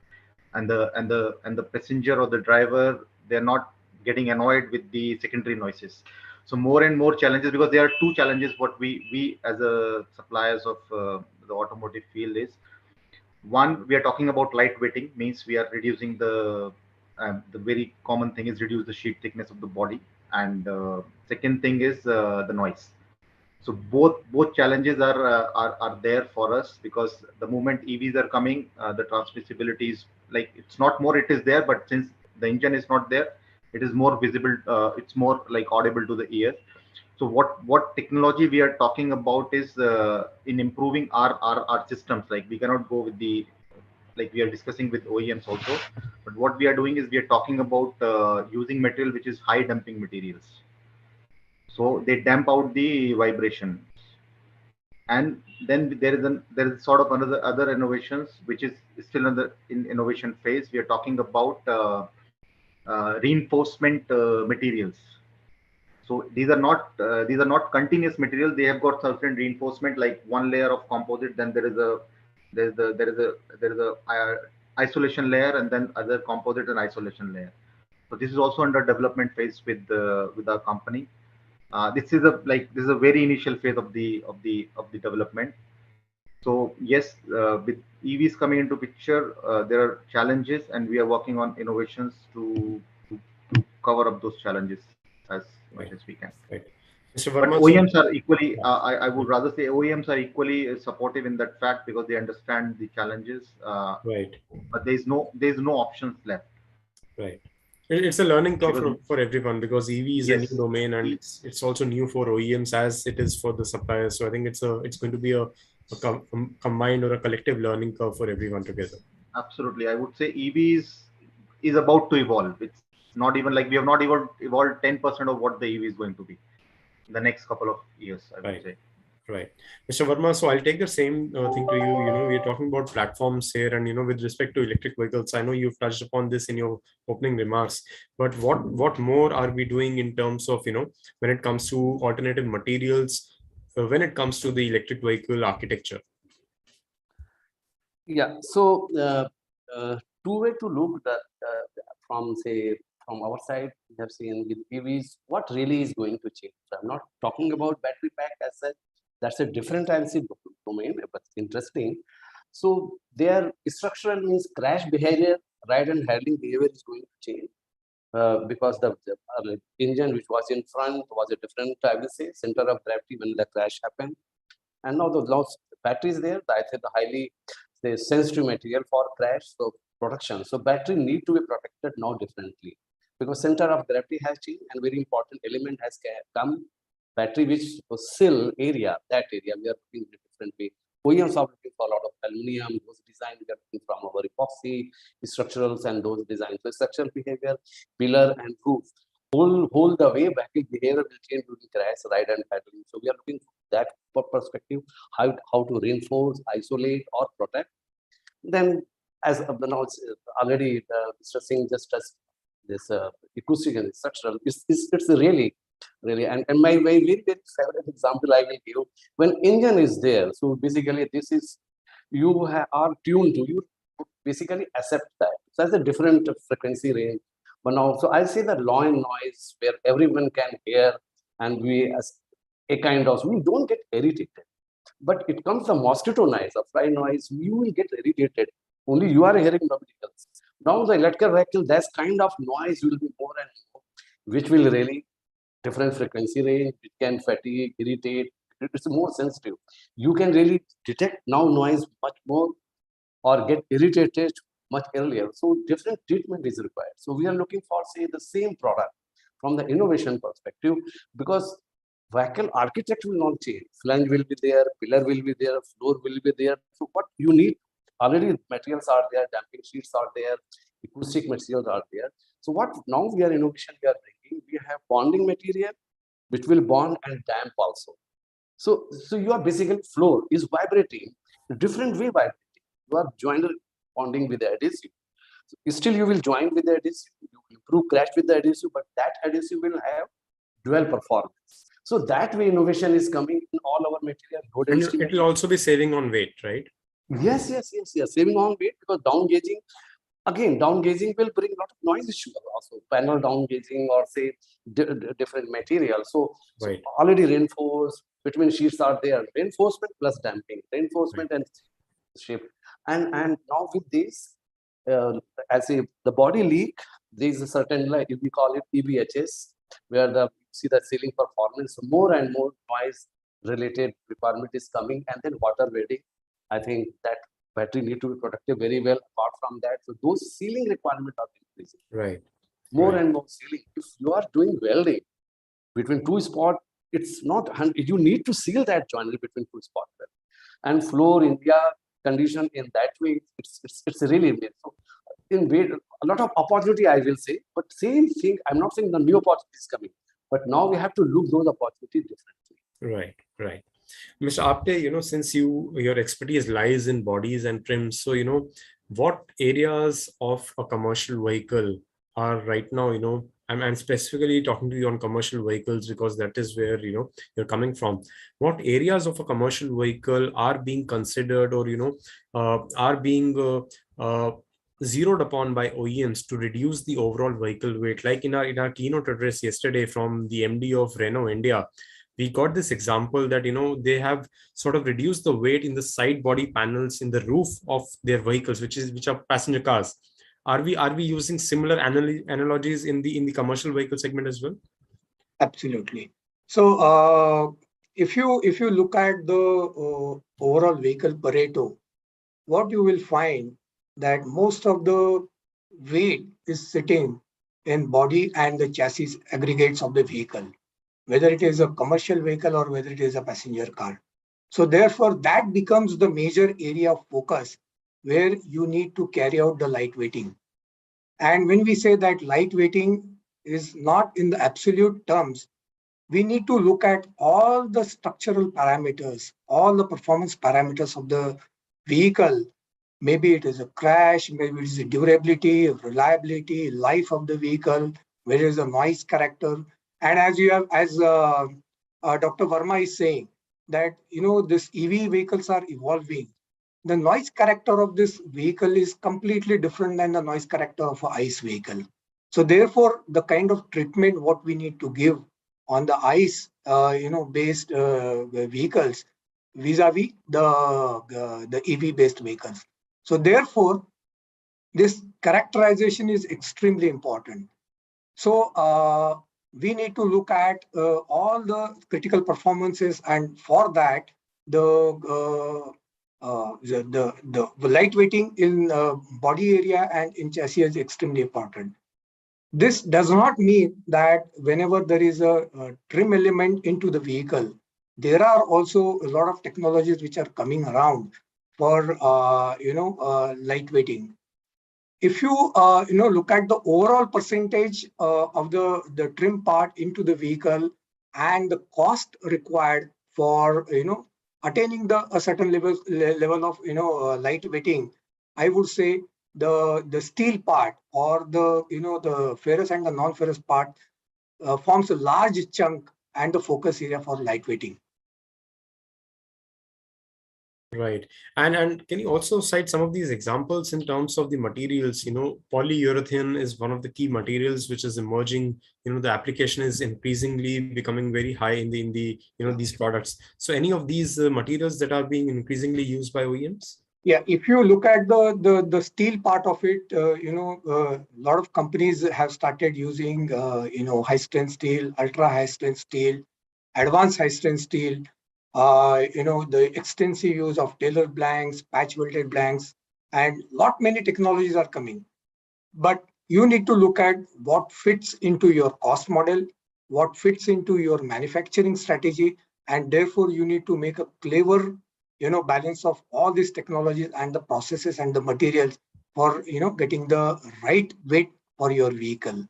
[SPEAKER 5] the passenger or the driver, they're not getting annoyed with the secondary noises. So more and more challenges, because there are two challenges what we as a suppliers of the automotive field is. One, we are talking about lightweighting, means we are reducing the very common thing is reduce the sheet thickness of the body, and second thing is the noise. So both challenges are there for us, because the moment EVs are coming, the transmissibility is like, it's not more, it is there, but since the engine is not there, it is more visible. It's more like audible to the ear. So what technology we are talking about is in improving our systems. Like we cannot go with the, like we are discussing with OEMs also, but what we are doing is we are talking about using material which is high damping materials. So they damp out the vibration. And then there is sort of other innovations which is still in innovation phase. We are talking about reinforcement materials. So these are not continuous material. They have got certain reinforcement, like one layer of composite, then there is a isolation layer, and then other composite and isolation layer. So this is also under development phase with our company. This is a very initial phase of the development. So yes, with EVs coming into picture, there are challenges, and we are working on innovations to cover up those challenges as much as we can.
[SPEAKER 1] Right. Mr.
[SPEAKER 5] But
[SPEAKER 1] Verma,
[SPEAKER 5] OEMs are equally, I would rather say OEMs are equally supportive in that fact, because they understand the challenges.
[SPEAKER 1] Right.
[SPEAKER 5] But there's no options left.
[SPEAKER 1] Right. It's a learning curve for everyone, because EV is a new
[SPEAKER 5] Yes.
[SPEAKER 1] domain, and it's also new for OEMs as it is for the suppliers. So I think it's going to be a combined or a collective learning curve for everyone together.
[SPEAKER 5] Absolutely. I would say EVs is about to evolve. It's not even like we have not evolved 10% of what the EV is going to be in the next couple of years, I would
[SPEAKER 1] Right.
[SPEAKER 5] say.
[SPEAKER 1] Right. Mr. Verma, so I'll take the same thing to you. We're talking about platforms here, and with respect to electric vehicles, I know you've touched upon this in your opening remarks, but what more are we doing in terms of, when it comes to alternative materials, when it comes to the electric vehicle architecture?
[SPEAKER 4] Yeah, so two way to look that from say from our side, we have seen with EVs what really is going to change. So I'm not talking about battery pack as such. That's a different IC domain, but interesting. So their structural means crash behavior, ride and handling behavior is going to change because the engine which was in front was a different, I will say, center of gravity when the crash happened. And now the battery is there. I said the highly sensitive material for crash, so protection. So battery need to be protected now differently because center of gravity has changed and very important element has come. Battery which was still area, that area we are looking in a different way. OEMs are looking for a lot of aluminum, those designs we are looking from our epoxy, structurals and those designs. So structural behavior, pillar and roof. Whole the way vehicle behavior will change during crash, ride and paddling. So we are looking that perspective, how to reinforce, isolate, or protect. Then, as now already Mr. Singh just touched this acoustic and structural. It's really, and my very favorite example I will give when engine is there. So basically, this is you are tuned to you basically accept that. So that's a different frequency range. But now, so I say that law and noise where everyone can hear, and we as a kind of we don't get irritated, but it comes the mosquito noise, a fly noise, you will get irritated. Only you are hearing, nobody else. Now the electrical vehicle, that kind of noise will be more and more, which will really different frequency range. It can fatigue, irritate. It's more sensitive. You can really detect now noise much more or get irritated much earlier. So different treatment is required. So we are looking for, say, the same product from the innovation perspective, because vehicle architecture will not change. Flange will be there, pillar will be there, floor will be there. So what you need, already materials are there, damping sheets are there, acoustic materials are there. So what now we are innovation we are bringing, we have bonding material which will bond and damp also. So you are basically floor is vibrating, different way vibrating. You are joiner bonding with the adhesive. So still you will join with the adhesive, you will improve crash with the adhesive, but that adhesive will have dual performance. So that way innovation is coming in all our material.
[SPEAKER 1] And it will also be saving on weight, right?
[SPEAKER 4] Yes. Saving on weight because down gauging, again, down gauging will bring a lot of noise issue also. Panel down gauging or say different material. So already reinforced, between sheets are there. Reinforcement plus damping, reinforcement and shape. And now with this, as the body leak, there is a certain, like we call it EBHS, where the see the ceiling performance, more and more noise related requirement is coming, and then water wedding. I think that battery need to be protected very well. Apart from that, so those ceiling requirements are increasing.
[SPEAKER 1] Right.
[SPEAKER 4] More and more ceiling. If you are doing welding between two spots, it's not. You need to seal that joinery between two spots. And floor India condition in that way, it's really weird. So in way, a lot of opportunity I will say, but same thing. I'm not saying the new opportunity is coming, but now we have to look those opportunities differently.
[SPEAKER 1] Right. Mr. Apte, since your expertise lies in bodies and trims, so what areas of a commercial vehicle are right now, I'm specifically talking to you on commercial vehicles because that is where you're coming from. What areas of a commercial vehicle are being considered or are being zeroed upon by OEMs to reduce the overall vehicle weight? Like in our keynote address yesterday from the MD of Renault India, we got this example that they have sort of reduced the weight in the side body panels in the roof of their vehicles, which are passenger cars. Are we using similar analogies in the commercial vehicle segment as well?
[SPEAKER 3] Absolutely. So if you look at the overall vehicle Pareto, what you will find that most of the weight is sitting in body and the chassis aggregates of the vehicle, whether it is a commercial vehicle or whether it is a passenger car. So therefore, that becomes the major area of focus where you need to carry out the lightweighting. And when we say that lightweighting is not in the absolute terms, we need to look at all the structural parameters, all the performance parameters of the vehicle. Maybe it is a crash, maybe it is a durability, reliability, life of the vehicle, where is the noise character. And as Dr. Verma is saying, that this EV vehicles are evolving. The noise character of this vehicle is completely different than the noise character of an ICE vehicle. So therefore, the kind of treatment what we need to give on the ICE, based vehicles vis-a-vis the EV based vehicles. So therefore, this characterization is extremely important. So we need to look at all the critical performances, and for that, the lightweighting in body area and in chassis is extremely important. This does not mean that whenever there is a trim element into the vehicle, there are also a lot of technologies which are coming around for lightweighting. If you look at the overall percentage of the trim part into the vehicle and the cost required for attaining a certain level of lightweighting, I would say the steel part, or the ferrous and the non-ferrous part forms a large chunk and the focus area for lightweighting.
[SPEAKER 1] Right. And can you also cite some of these examples in terms of the materials? Polyurethane is one of the key materials which is emerging. The application is increasingly becoming very high in the these products. So any of these materials that are being increasingly used by OEMs?
[SPEAKER 3] Yeah, if you look at the steel part of it, a lot of companies have started using high strength steel, ultra high strength steel, advanced high strength steel. The extensive use of Taylor blanks, patch welded blanks, and many technologies are coming. But you need to look at what fits into your cost model, what fits into your manufacturing strategy, and therefore you need to make a clever, balance of all these technologies and the processes and the materials for, getting the right weight for your vehicle.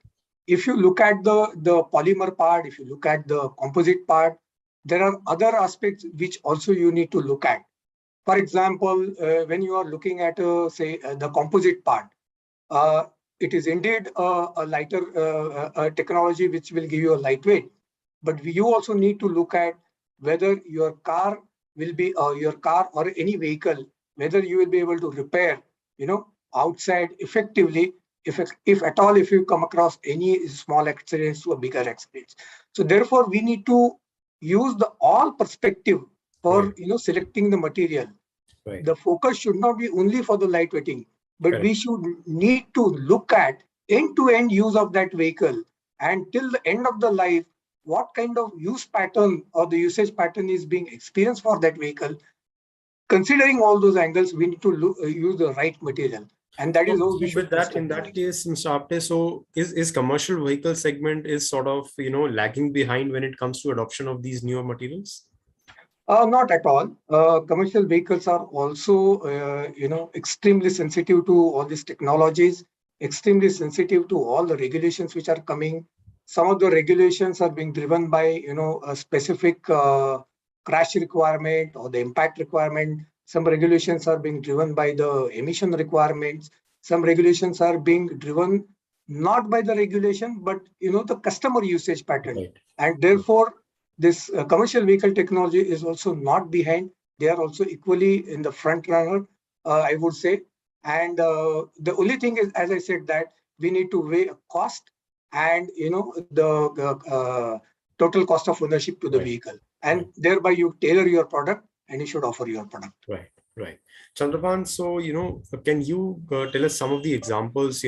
[SPEAKER 3] If you look at the polymer part, if you look at the composite part, there are other aspects which also you need to look at. For example, when you are looking at, the composite part, it is indeed a lighter technology which will give you a lightweight, but you also need to look at whether your car will be, your car or any vehicle, whether you will be able to repair, outside effectively, if at all, if you come across any small accidents to a bigger accidents. So therefore, we need to use the all perspective for
[SPEAKER 1] Right.
[SPEAKER 3] selecting the material.
[SPEAKER 1] Right.
[SPEAKER 3] The focus should not be only for the lightweighting, but
[SPEAKER 1] Correct.
[SPEAKER 3] we should need to look at end-to-end use of that vehicle, and till the end of the life, what kind of use pattern or the usage pattern is being experienced for that vehicle. Considering all those angles, we need to use the right material, and that is how we
[SPEAKER 1] So
[SPEAKER 3] should
[SPEAKER 1] with that, in that
[SPEAKER 3] customize.
[SPEAKER 1] case, Mr. Apte, so is commercial vehicle segment is sort of lagging behind when it comes to adoption of these newer materials?
[SPEAKER 3] Not at all. Commercial vehicles are also, extremely sensitive to all these technologies, extremely sensitive to all the regulations which are coming. Some of the regulations are being driven by, a specific crash requirement or the impact requirement. Some regulations are being driven by the emission requirements. Some regulations are being driven not by the regulation, but, the customer usage pattern.
[SPEAKER 1] Right.
[SPEAKER 3] And therefore, this commercial vehicle technology is also not behind. They are also equally in the front runner, I would say. And the only thing is, as I said, that we need to weigh a cost and the total cost of ownership to the
[SPEAKER 1] Right.
[SPEAKER 3] vehicle, and
[SPEAKER 1] Right.
[SPEAKER 3] thereby you tailor your product and you should offer your product.
[SPEAKER 1] Right. Right. Chandrapan, so can you tell us some of the examples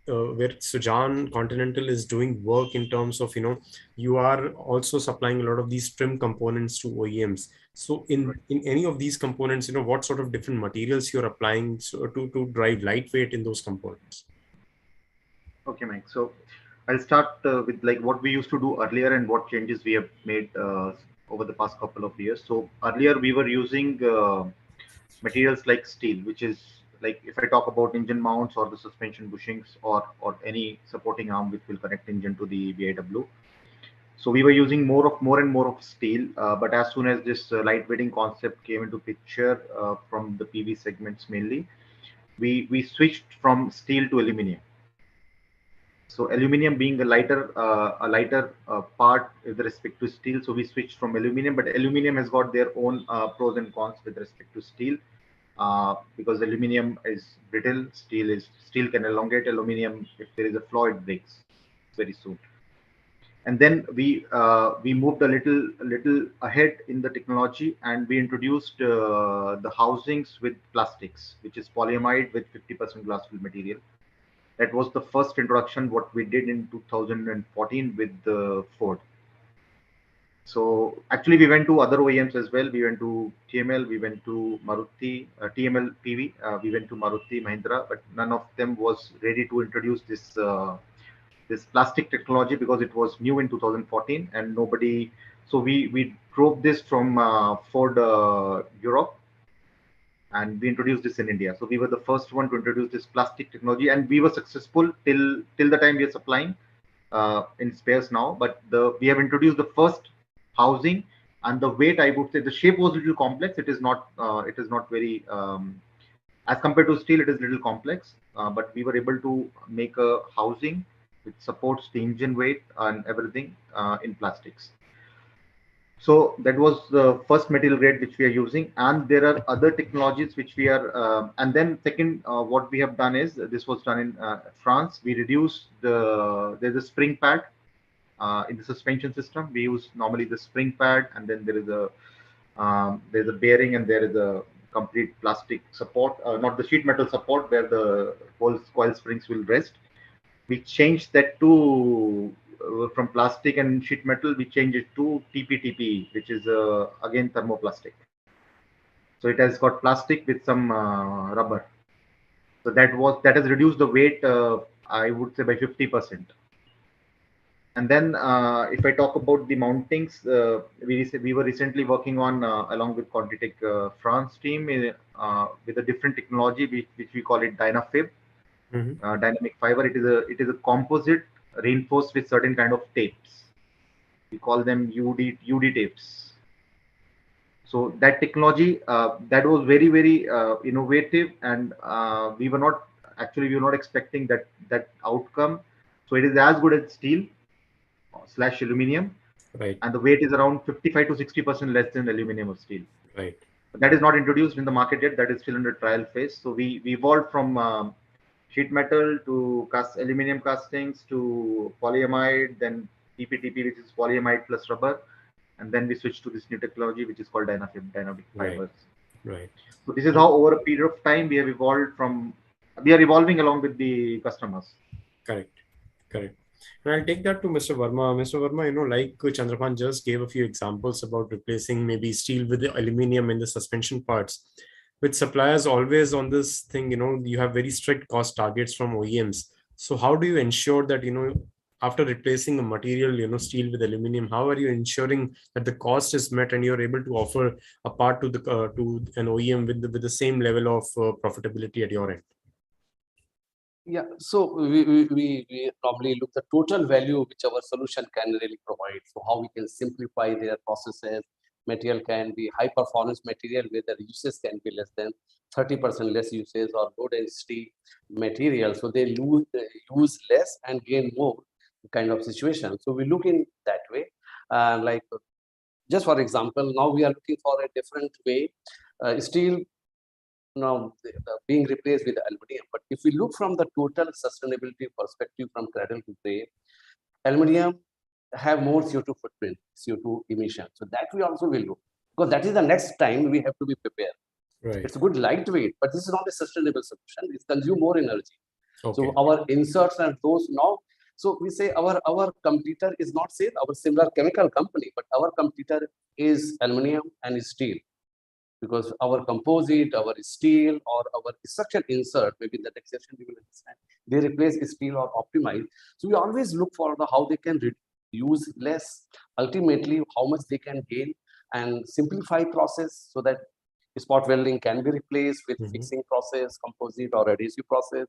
[SPEAKER 1] where Sujan Continental is doing work in terms of you are also supplying a lot of these trim components to OEMs. So in any of these components, what sort of different materials you're applying to drive lightweight in those components?
[SPEAKER 5] Okay, Mike. So I'll start with like what we used to do earlier and what changes we have made over the past couple of years. So earlier we were using materials like steel, which is like if I talk about engine mounts or the suspension bushings or any supporting arm which will connect engine to the VIW. So we were using more and more of steel, but as soon as this lightweighting concept came into picture from the PV segments mainly, we switched from steel to aluminum. So aluminum being a lighter part with respect to steel, so we switched from aluminum. But aluminum has got their own pros and cons with respect to steel, because aluminum is brittle, steel can elongate. Aluminum, if there is a flaw, it breaks very soon. And then we moved a little ahead in the technology, and we introduced the housings with plastics, which is polyamide with 50% glass fill material. That was the first introduction what we did in 2014 with the Ford. So actually we went to other OEMs as well. We went to TML, we went to Maruti, TML PV, we went to Maruti Mahindra, but none of them was ready to introduce this plastic technology because it was new in 2014 and nobody. So we drove this from Ford Europe, and we introduced this in India. So we were the first one to introduce this plastic technology, and we were successful till the time we are supplying in spares now. But we have introduced the first housing, and the weight, I would say, the shape was a little complex. It is not very as compared to steel. It is a little complex, but we were able to make a housing which supports the engine weight and everything in plastics. So that was the first material grade which we are using, and there are other technologies which we are. And then second, what we have done is this was done in France. We reduced there's a spring pad in the suspension system. We use normally the spring pad, and then there's a bearing, and there is a complete plastic support, not the sheet metal support where the whole coil springs will rest. We changed that to from plastic and sheet metal. We changed it to TPTP, which is again thermoplastic. So it has got plastic with some rubber. So that has reduced the weight, I would say, by 50%. And then if I talk about the mountings, we were recently working on along with Quantitech France team with a different technology which we call it Dynafib. Dynamic fiber. It is a composite reinforced with certain kind of tapes. We call them UD tapes. So that technology that was very innovative, and we were not expecting that outcome. So it is as good as steel / aluminum,
[SPEAKER 1] Right.
[SPEAKER 5] and the weight is around 55 to 60% less than aluminum or steel.
[SPEAKER 1] Right.
[SPEAKER 5] But that is not introduced in the market yet. That is still in the trial phase. So we evolved from sheet metal to aluminum castings to polyamide, then TPTP, which is polyamide plus rubber, and then we switched to this new technology which is called Dynafib, dynamic fibers.
[SPEAKER 1] Right.
[SPEAKER 5] So this is how over a period of time we have evolved we are evolving along with the customers.
[SPEAKER 1] Correct. And I'll take that to Mr. Verma. Mr. Verma, like Chandrapan just gave a few examples about replacing maybe steel with the aluminum in the suspension parts. With suppliers always on this thing, you have very strict cost targets from OEMs. So how do you ensure that, after replacing a material, steel with aluminum, how are you ensuring that the cost is met and you're able to offer a part to an OEM with the same level of profitability at your end?
[SPEAKER 4] Yeah, so we probably look the total value which our solution can really provide. So how we can simplify their processes. Material can be high performance material where the uses can be less than 30% less usage, or low density material. So they use less and gain more kind of situation. So we look in that way. Like just for example, now we are looking for a different way. Steel now being replaced with aluminum. But if we look from the total sustainability perspective from cradle to grave, aluminum have more CO2 footprint, CO2 emission. So that we also will look, because that is the next time we have to be prepared.
[SPEAKER 1] Right.
[SPEAKER 4] It's a good lightweight, but this is not a sustainable solution. It consumes more energy.
[SPEAKER 1] Okay.
[SPEAKER 4] So our inserts and those now. So we say our competitor is not say our similar chemical company, but our competitor is aluminum and steel. Because our composite, our steel, or our structural insert, maybe in the next session we will understand, they replace steel or optimize. So we always look for how they can use less, ultimately how much they can gain, and simplify process so that Spot welding can be replaced with
[SPEAKER 1] Mhm.
[SPEAKER 4] fixing process, composite or adhesive process,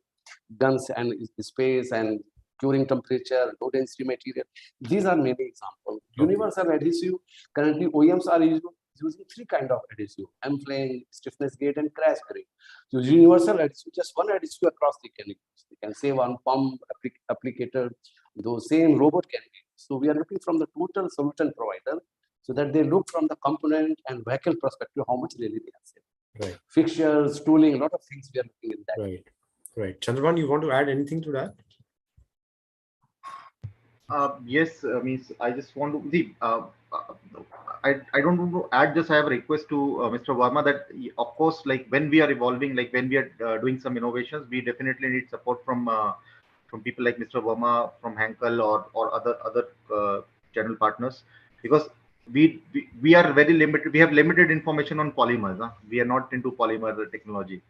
[SPEAKER 4] guns and space and curing temperature, low density material. These are many examples.
[SPEAKER 1] Okay.
[SPEAKER 4] Universal adhesive, currently OEMs are using three kind of adhesive: M-flame, stiffness gauge, and crash grade. So universal adhesive, just one adhesive across they can use. They can say one pump applicator, those same robot can be. So we are looking from the total solution provider, so that they look from the component and vehicle perspective how much really they are saving.
[SPEAKER 1] Right.
[SPEAKER 4] Fixtures, tooling, a lot of things we are looking in that.
[SPEAKER 1] Right. Right. Chandravan, you want to add anything to that?
[SPEAKER 5] Yes, means I just want to see. I don't want to add. Just I have a request to Mr. Verma that of course, like when we are evolving, like when we are doing some innovations, we definitely need support from people like Mr. Verma from Henkel or other channel partners, because we are very limited. We have limited information on polymers. Huh? We are not into polymer technology.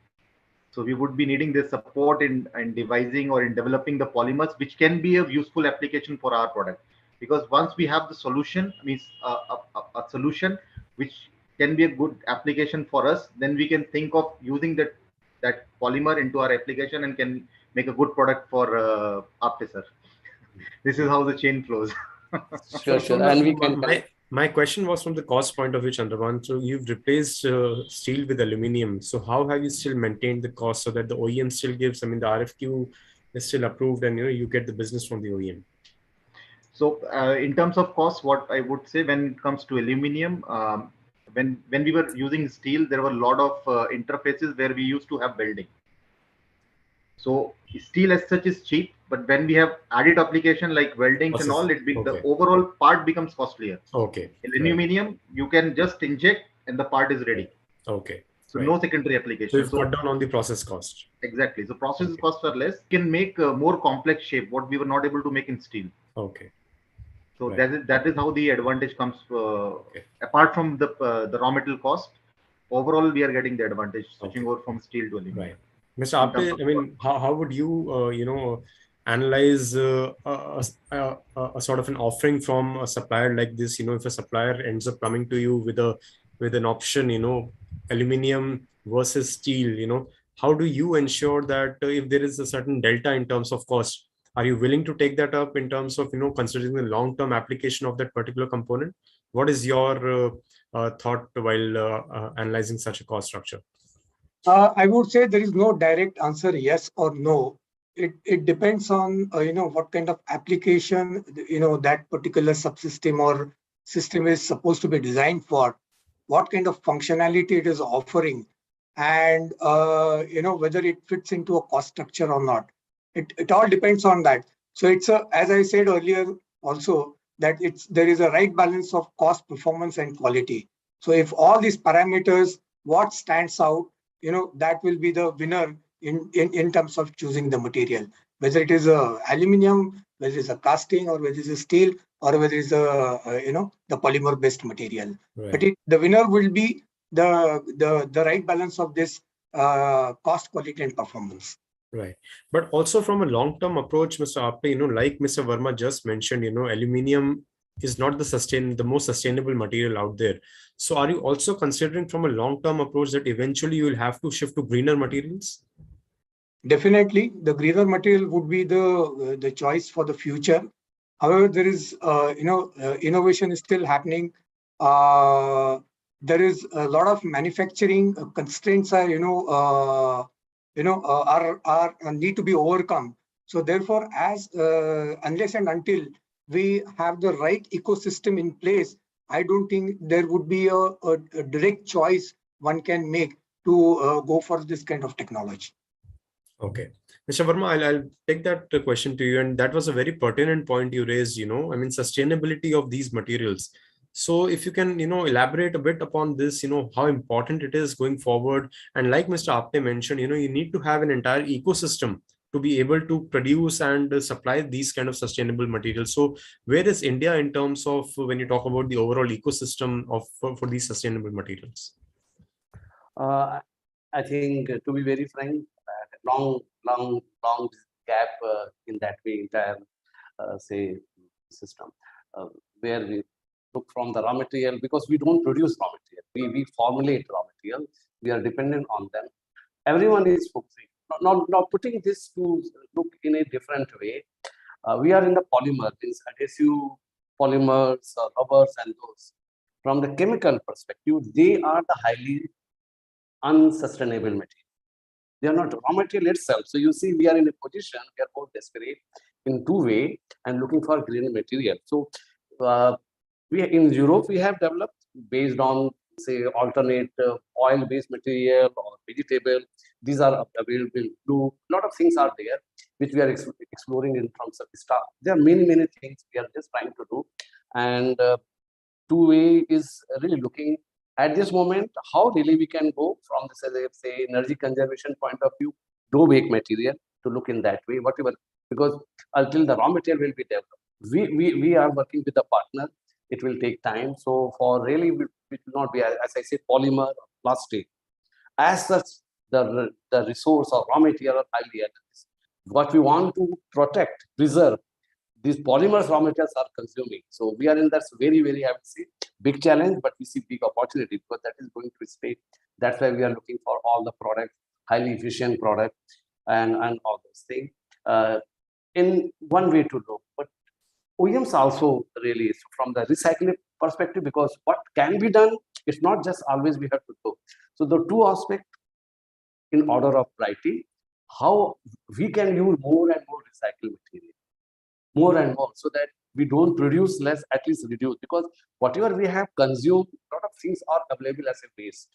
[SPEAKER 5] So we would be needing this support in devising or in developing the polymers, which can be a useful application for our product. Because once we have the solution, means a solution which can be a good application for us, then we can think of using that polymer into our application and can make a good product for Optimisation. This is how the chain flows.
[SPEAKER 4] Sure. And we can
[SPEAKER 1] my question was from the cost point of view, Chandravan. So you've replaced steel with aluminum. So how have you still maintained the cost so that the OEM still gives? I mean, the RFQ is still approved, and you get the business from the OEM.
[SPEAKER 5] So in terms of cost, what I would say when it comes to aluminum, when we were using steel, there were a lot of interfaces where we used to have welding. So steel as such is cheap, but when we have added application like welding and all, the overall part becomes costlier.
[SPEAKER 1] Okay.
[SPEAKER 5] In aluminum, you can just inject and the part is ready.
[SPEAKER 1] Okay.
[SPEAKER 5] So no secondary application.
[SPEAKER 1] So you've cut down on the process cost.
[SPEAKER 5] Exactly. So process costs are less. You can make a more complex shape, what we were not able to make in steel.
[SPEAKER 1] Okay.
[SPEAKER 5] So that is how the advantage comes. Apart from the raw material cost, overall we are getting the advantage switching over from steel to aluminum.
[SPEAKER 1] Right. Mr. Appe, I mean, how would you, analyze a sort of an offering from a supplier like this? If a supplier ends up coming to you with an option, aluminum versus steel, how do you ensure that if there is a certain delta in terms of cost, are you willing to take that up in terms of, considering the long-term application of that particular component? What is your thought while analyzing such a cost structure?
[SPEAKER 3] I would say there is no direct answer, yes or no. It depends on what kind of application that particular subsystem or system is supposed to be designed for, what kind of functionality it is offering, and whether it fits into a cost structure or not. It all depends on that. So it's as I said earlier also, that there is a right balance of cost, performance, and quality. So if all these parameters, what stands out, that will be the winner in terms of choosing the material, whether it is a aluminum, whether it's a casting, or whether it's a steel, or whether it's the polymer based material.
[SPEAKER 1] Right.
[SPEAKER 3] But the winner will be the right balance of this cost, quality, and performance.
[SPEAKER 1] Right. But also from a long-term approach, Mr. Appe, like Mr. Verma just mentioned, aluminum is not the most sustainable material out there. So are you also considering from a long-term approach that eventually you will have to shift to greener materials?
[SPEAKER 3] Definitely, the greener material would be the choice for the future. However, there is innovation is still happening. There is a lot of manufacturing constraints are need to be overcome. So therefore, unless and until we have the right ecosystem in place, I don't think there would be a direct choice one can make to go for this kind of technology.
[SPEAKER 1] Okay. Mr. Verma, I'll take that question to you. And that was a very pertinent point you raised, sustainability of these materials. So if you can, elaborate a bit upon this, how important it is going forward. And like Mr. Apte mentioned, you need to have an entire ecosystem to be able to produce and supply these kind of sustainable materials. So where is India in terms of when you talk about the overall ecosystem for these sustainable materials?
[SPEAKER 4] I think, to be very frank, long gap in that way, entire say system, where we look from the raw material, because we don't produce raw material. We formulate raw material. We are dependent on them. Everyone is focusing. Now putting this to look in a different way, we are in the polymer, means adhesive polymers, rubbers, and those. From the chemical perspective, they are the highly unsustainable material. They are not raw material itself. So you see, we are in a position, we are more desperate in two ways and looking for green material. So we in Europe, we have developed based on, say, alternate oil-based material or vegetable. These are available. A lot of things are there, which we are exploring in terms of stuff. There are many, many things we are just trying to do. And two-way is really looking at this moment how really we can go from this, say, energy conservation point of view, low wake material to look in that way, whatever, because until the raw material will be developed, we are working with a partner. It will take time. So for really, it will not be, as I say, polymer or plastic. As such, the resource or raw material are highly analyzed. What we want to protect, preserve, these polymers raw materials are consuming. So we are in that very, very, I would say, big challenge, but we see big opportunity because that is going to stay. That's why we are looking for all the products, highly efficient products, and all those things. In one way to look, but OEMs also really from the recycling perspective, because what can be done, it's not just always we have to do. So the two aspects in order of priority, how we can use more and more recycled material, more and more, so that we don't produce less, at least reduce, because whatever we have consumed, a lot of things are available as a waste.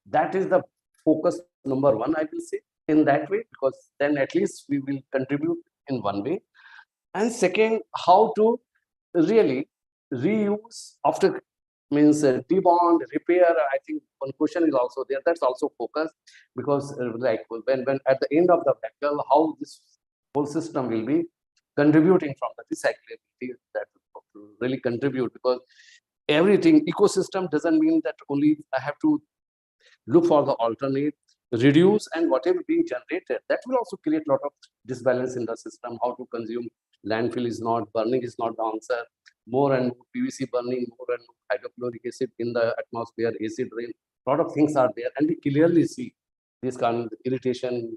[SPEAKER 4] That is the focus number one, I will say, in that way, because then at least we will contribute in one way. And second, how to really reuse after, means debond, repair. I think one question is also there. That's also focus, because like when at the end of the vehicle, how this whole system will be contributing from the recyclability, that will really contribute, because everything ecosystem doesn't mean that only I have to look for the alternate, reduce, and whatever being generated, that will also create a lot of disbalance in the system. How to consume landfill is not, burning is not the answer. More and more PVC burning, more and more hydrochloric acid in the atmosphere, acid rain, a lot of things are there, and we clearly see this kind of irritation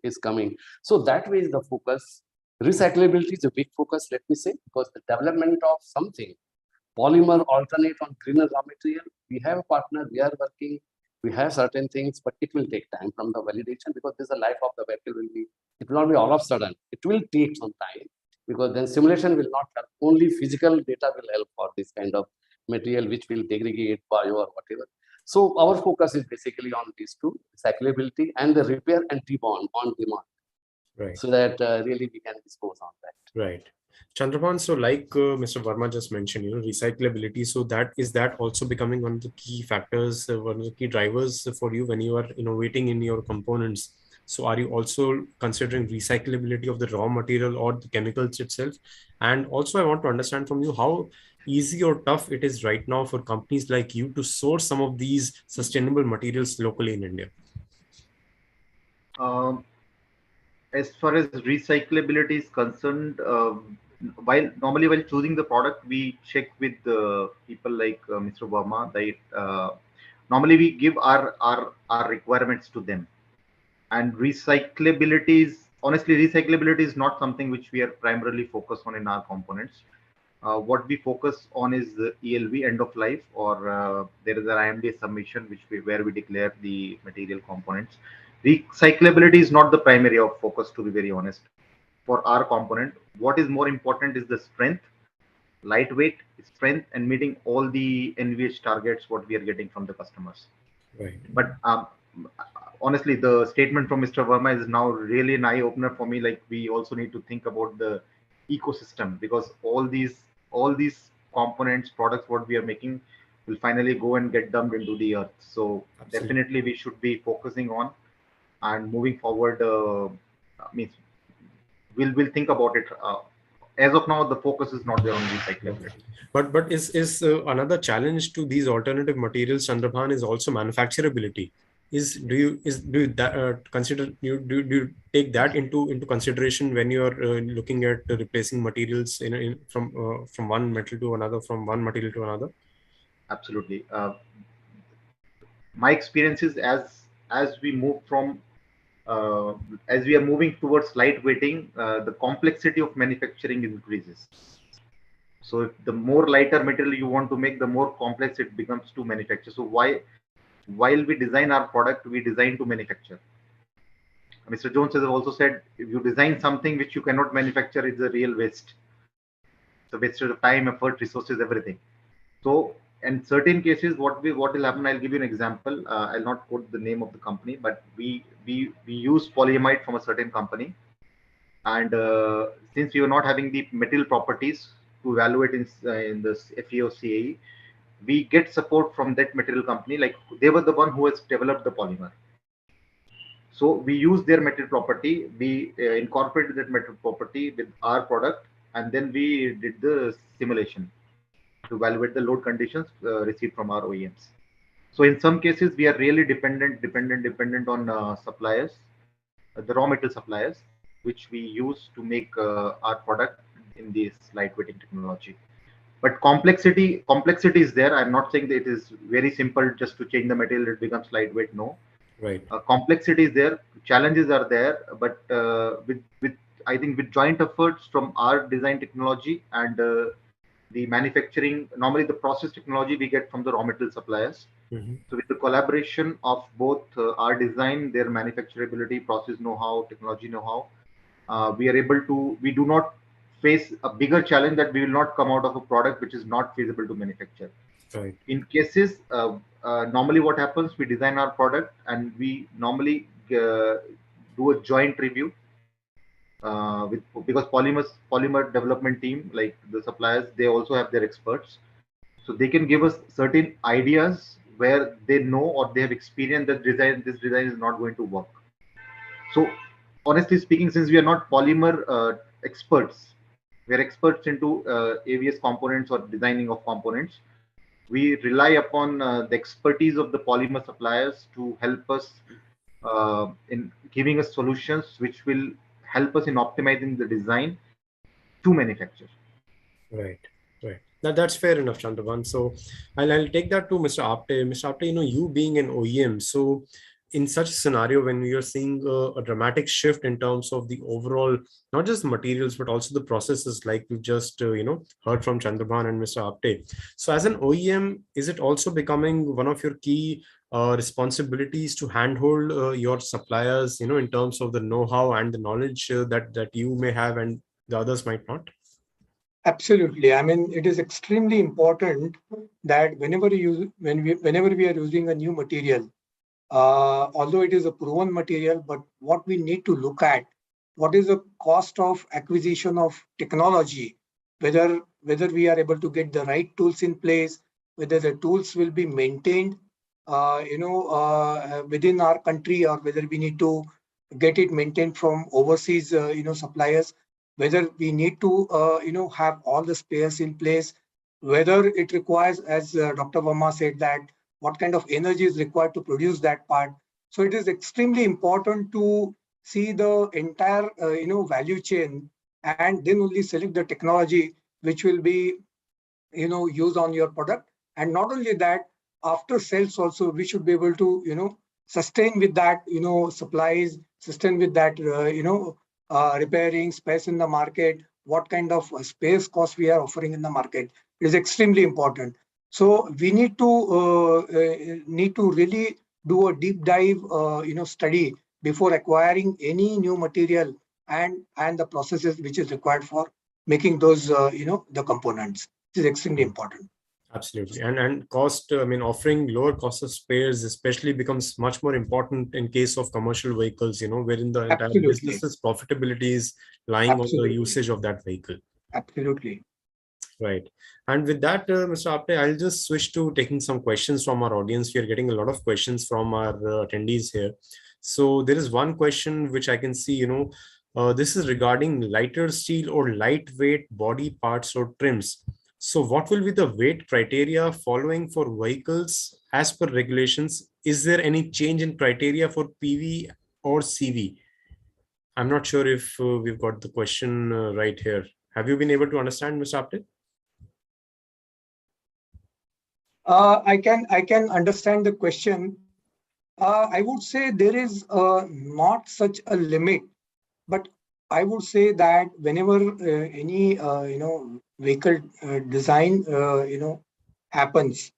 [SPEAKER 4] is coming. So that way is the focus. Recyclability is a big focus, let me say, because the development of something, polymer alternate on greener raw material, we have a partner, we are working, we have certain things, but it will take time from the validation, because this is the life of the vehicle will be, it will not be all of a sudden, it will take some time, because then simulation will not help, only physical data will help for this kind of material, which will degrade, bio or whatever. So our focus is basically on these two, recyclability and the repair and debond on demand.
[SPEAKER 1] Right.
[SPEAKER 4] So that really we can dispose on that.
[SPEAKER 1] Right. Chandrapan, so like Mr. Verma just mentioned, recyclability. So that also becoming one of the key factors, one of the key drivers for you when you are innovating in your components. So are you also considering recyclability of the raw material or the chemicals itself? And also I want to understand from you how easy or tough it is right now for companies like you to source some of these sustainable materials locally in India.
[SPEAKER 5] As far as recyclability is concerned, normally while choosing the product, we check with people like Mr. Verma that normally we give our requirements to them. And recyclability is not something which we are primarily focused on in our components. What we focus on is the ELV, end of life, or there is an IMDA submission where we declare the material components. Recyclability is not the primary of focus, to be very honest. For our component, what is more important is the strength, lightweight, strength, and meeting all the NVH targets what we are getting from the customers.
[SPEAKER 1] Right.
[SPEAKER 5] But honestly, the statement from Mr. Verma is now really an eye opener for me. Like, we also need to think about the ecosystem, because all these components, products what we are making will finally go and get dumped into the earth. So
[SPEAKER 1] Absolutely.
[SPEAKER 5] definitely we should be focusing on and moving forward. Means we'll think about it. As of now, the focus is not there on recyclability.
[SPEAKER 1] But is another challenge to these alternative materials, Chandrapan, is also manufacturability. Do you take that into consideration when you are looking at replacing materials from one metal to another, from one material to another?
[SPEAKER 5] Absolutely. my experience is as we move from as we are moving towards lightweighting, the complexity of manufacturing increases. So if the more lighter material you want to make, the more complex it becomes to manufacture. So while we design our product, we design to manufacture. Mr. Jones has also said, if you design something which you cannot manufacture, it's a real waste. It's a waste of time, effort, resources, everything. So in certain cases, what will happen? I'll give you an example. I'll not quote the name of the company, but we use polyamide from a certain company, and since we were not having the material properties to evaluate in this FEO CAE, we get support from that material company. Like they were the one who has developed the polymer. So we use their material property, we incorporated that material property with our product, and then we did the simulation to evaluate the load conditions received from our OEMs. So in some cases, we are really dependent on suppliers, the raw material suppliers, which we use to make our product in this lightweighting technology. But complexity is there. I'm not saying that it is very simple just to change the material, it becomes lightweight. No.
[SPEAKER 1] Right.
[SPEAKER 5] Complexity is there, challenges are there, but with I think with joint efforts from our design technology and the manufacturing, normally the process technology we get from the raw material suppliers. So with the collaboration of both our design, their manufacturability, process know-how, technology know-how, we are able to, we do not face a bigger challenge that we will not come out of a product which is not feasible to manufacture.
[SPEAKER 1] Right.
[SPEAKER 5] In cases, normally what happens, we design our product and we normally do a joint review because polymer development team, like the suppliers, they also have their experts. So they can give us certain ideas where they know or they have experienced that this design is not going to work. So honestly speaking, since we are not polymer experts, we are experts into AVS components or designing of components. We rely upon the expertise of the polymer suppliers to help us in giving us solutions which will help us in optimizing the design to manufacture.
[SPEAKER 1] Right. That's fair enough, Chandravan. So I'll take that to Mr. Apte. Mr. Apte, you being an OEM, so in such a scenario, when we are seeing a dramatic shift in terms of the overall, not just the materials, but also the processes, like we've just, heard from Chandravan and Mr. Apte. So as an OEM, is it also becoming one of your key responsibilities to handhold your suppliers, in terms of the know-how and the knowledge that you may have and the others might not?
[SPEAKER 3] Absolutely. I mean, it is extremely important that whenever we are using a new material, although it is a proven material, but what we need to look at, what is the cost of acquisition of technology, whether we are able to get the right tools in place, whether the tools will be maintained, within our country, or whether we need to get it maintained from overseas, suppliers, whether we need to, have all the spares in place, whether it requires, as Dr. Verma said, that what kind of energy is required to produce that part. So it is extremely important to see the entire, value chain, and then only select the technology which will be, used on your product. And not only that, after sales also, we should be able to, sustain with that, supplies, sustain with that, repairing space in the market, what kind of space cost we are offering in the market. It is extremely important. So we need to really do a deep dive, study before acquiring any new material and the processes which is required for making those, the components. This is extremely important.
[SPEAKER 1] Absolutely. And cost, offering lower cost of spares especially becomes much more important in case of commercial vehicles, wherein the entire business's profitability is lying on the usage of that vehicle.
[SPEAKER 3] Absolutely.
[SPEAKER 1] Right. And with that, Mr. Apte, I'll just switch to taking some questions from our audience. We are getting a lot of questions from our attendees here. So there is one question which I can see, this is regarding lighter steel or lightweight body parts or trims. So what will be the weight criteria following for vehicles as per regulations? Is there any change in criteria for PV or CV? I'm not sure if we've got the question right here. Have you been able to understand, Mr. Apte?
[SPEAKER 3] I can understand the question. I would say there is not such a limit, but I would say that whenever any vehicle design happens,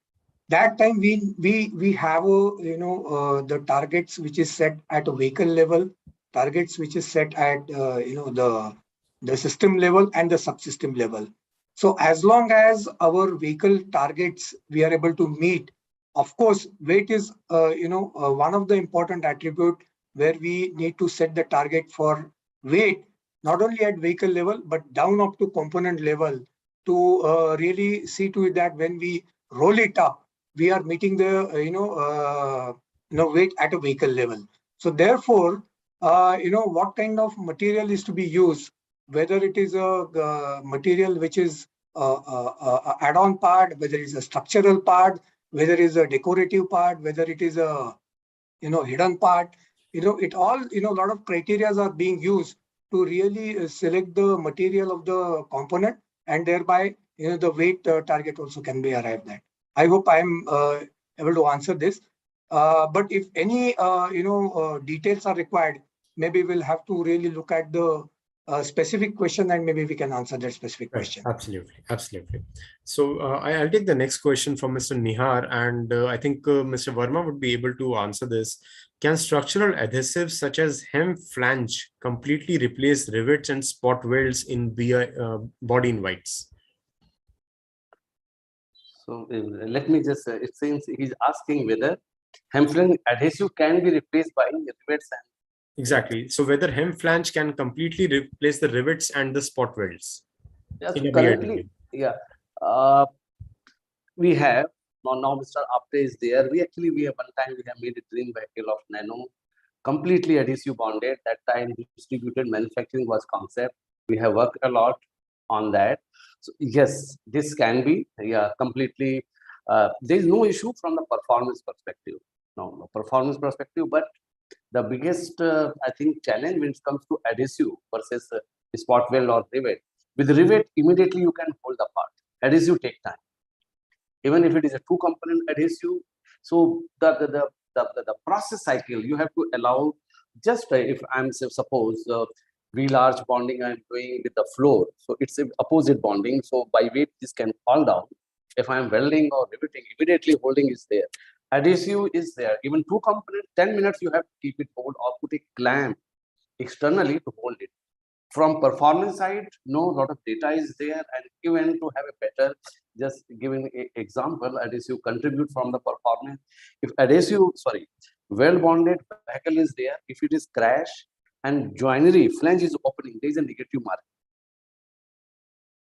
[SPEAKER 3] that time we have the targets which is set at a vehicle level, targets which is set at the system level and the subsystem level. So as long as our vehicle targets we are able to meet, of course weight is one of the important attribute where we need to set the target for weight, not only at vehicle level but down up to component level, to really see to it that when we roll it up, we are meeting the weight at a vehicle level. So therefore, what kind of material is to be used, whether it is a material which is a add-on part, whether it's a structural part, whether it is a decorative part, whether it is a hidden part, it all, a lot of criterias are being used to really select the material of the component, and thereby the weight target also can be arrived at. I hope I'm able to answer this. But if any details are required, maybe we'll have to really look at the specific question, and maybe we can answer that specific question.
[SPEAKER 1] Absolutely, absolutely. So I'll take the next question from Mr. Nihar, and I think Mr. Verma would be able to answer this. Can structural adhesives such as hem flange completely replace rivets and spot welds in body in whites?
[SPEAKER 4] So let me just, it seems he's asking whether hem flange adhesive can be replaced by rivets and.
[SPEAKER 1] Exactly. So whether hem flange can completely replace the rivets and the spot welds.
[SPEAKER 4] Yes, currently, yeah. We have, now Mr. Apte is there. We have one time we have made a dream vehicle of Nano, completely adhesive bonded. That time distributed manufacturing was concept. We have worked a lot on that. So yes, this can be, completely. There is no issue from the performance perspective. No performance perspective, but the biggest, I think, challenge when it comes to adhesive versus spot weld or rivet. With rivet, immediately you can hold the part. Adhesive take time. Even if it is a two-component adhesive, so the process cycle you have to allow. Just if I'm suppose V-large bonding I'm doing with the floor, so it's an opposite bonding. So by weight this can fall down. If I'm welding or riveting, immediately holding is there. Adhesive is there. Even two component, 10 minutes you have to keep it hold or put a clamp externally to hold it. From performance side, no, lot of data is there, and even to have a better, just giving an example, adhesive contribute from the performance. If adhesive, weld bonded vehicle is there, if it is crash and joinery flange is opening, there is a negative mark.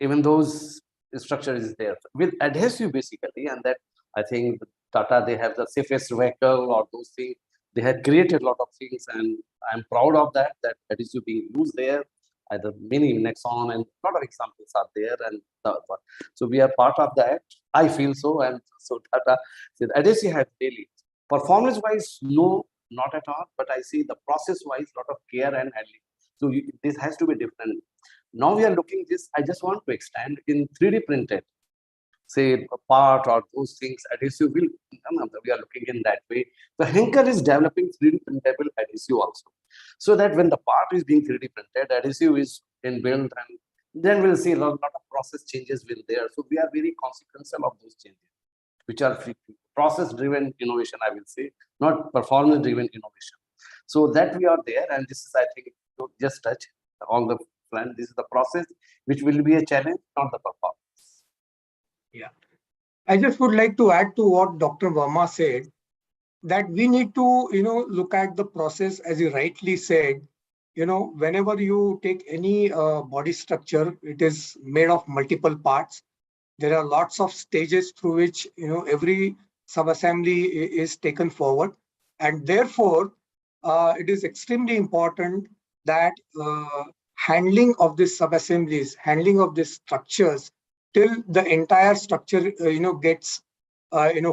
[SPEAKER 4] Even those structure is there with adhesive basically, and that I think Tata, they have the safest vehicle or those things. They have created a lot of things, and I'm proud of that adhesive being used there. Either many Nexon and a lot of examples are there, and so we are part of that. I feel so, and so Tata said adhesive has daily performance wise, no, not at all. But I see the process wise, lot of care and handling. So this has to be different. Now we are looking this. I just want to extend in 3D printed, say part or those things. Adhesive will come. We are looking in that way. The Henkel is developing 3D printable adhesive also, so that when the part is being 3D printed, adhesive is inbuilt, and then we'll see a lot of process changes will there. So we are very consequential of those changes, which are process-driven innovation, I will say, not performance-driven innovation. So that we are there, and this is, I think, to just touch on the plan. This is the process which will be a challenge, not the performance.
[SPEAKER 3] Yeah, I just would like to add to what Dr. Verma said, that we need to, look at the process, as you rightly said. Whenever you take any body structure, it is made of multiple parts. There are lots of stages through which, every subassembly is taken forward. And therefore, it is extremely important that handling of these subassemblies, handling of these structures, till the entire structure, gets,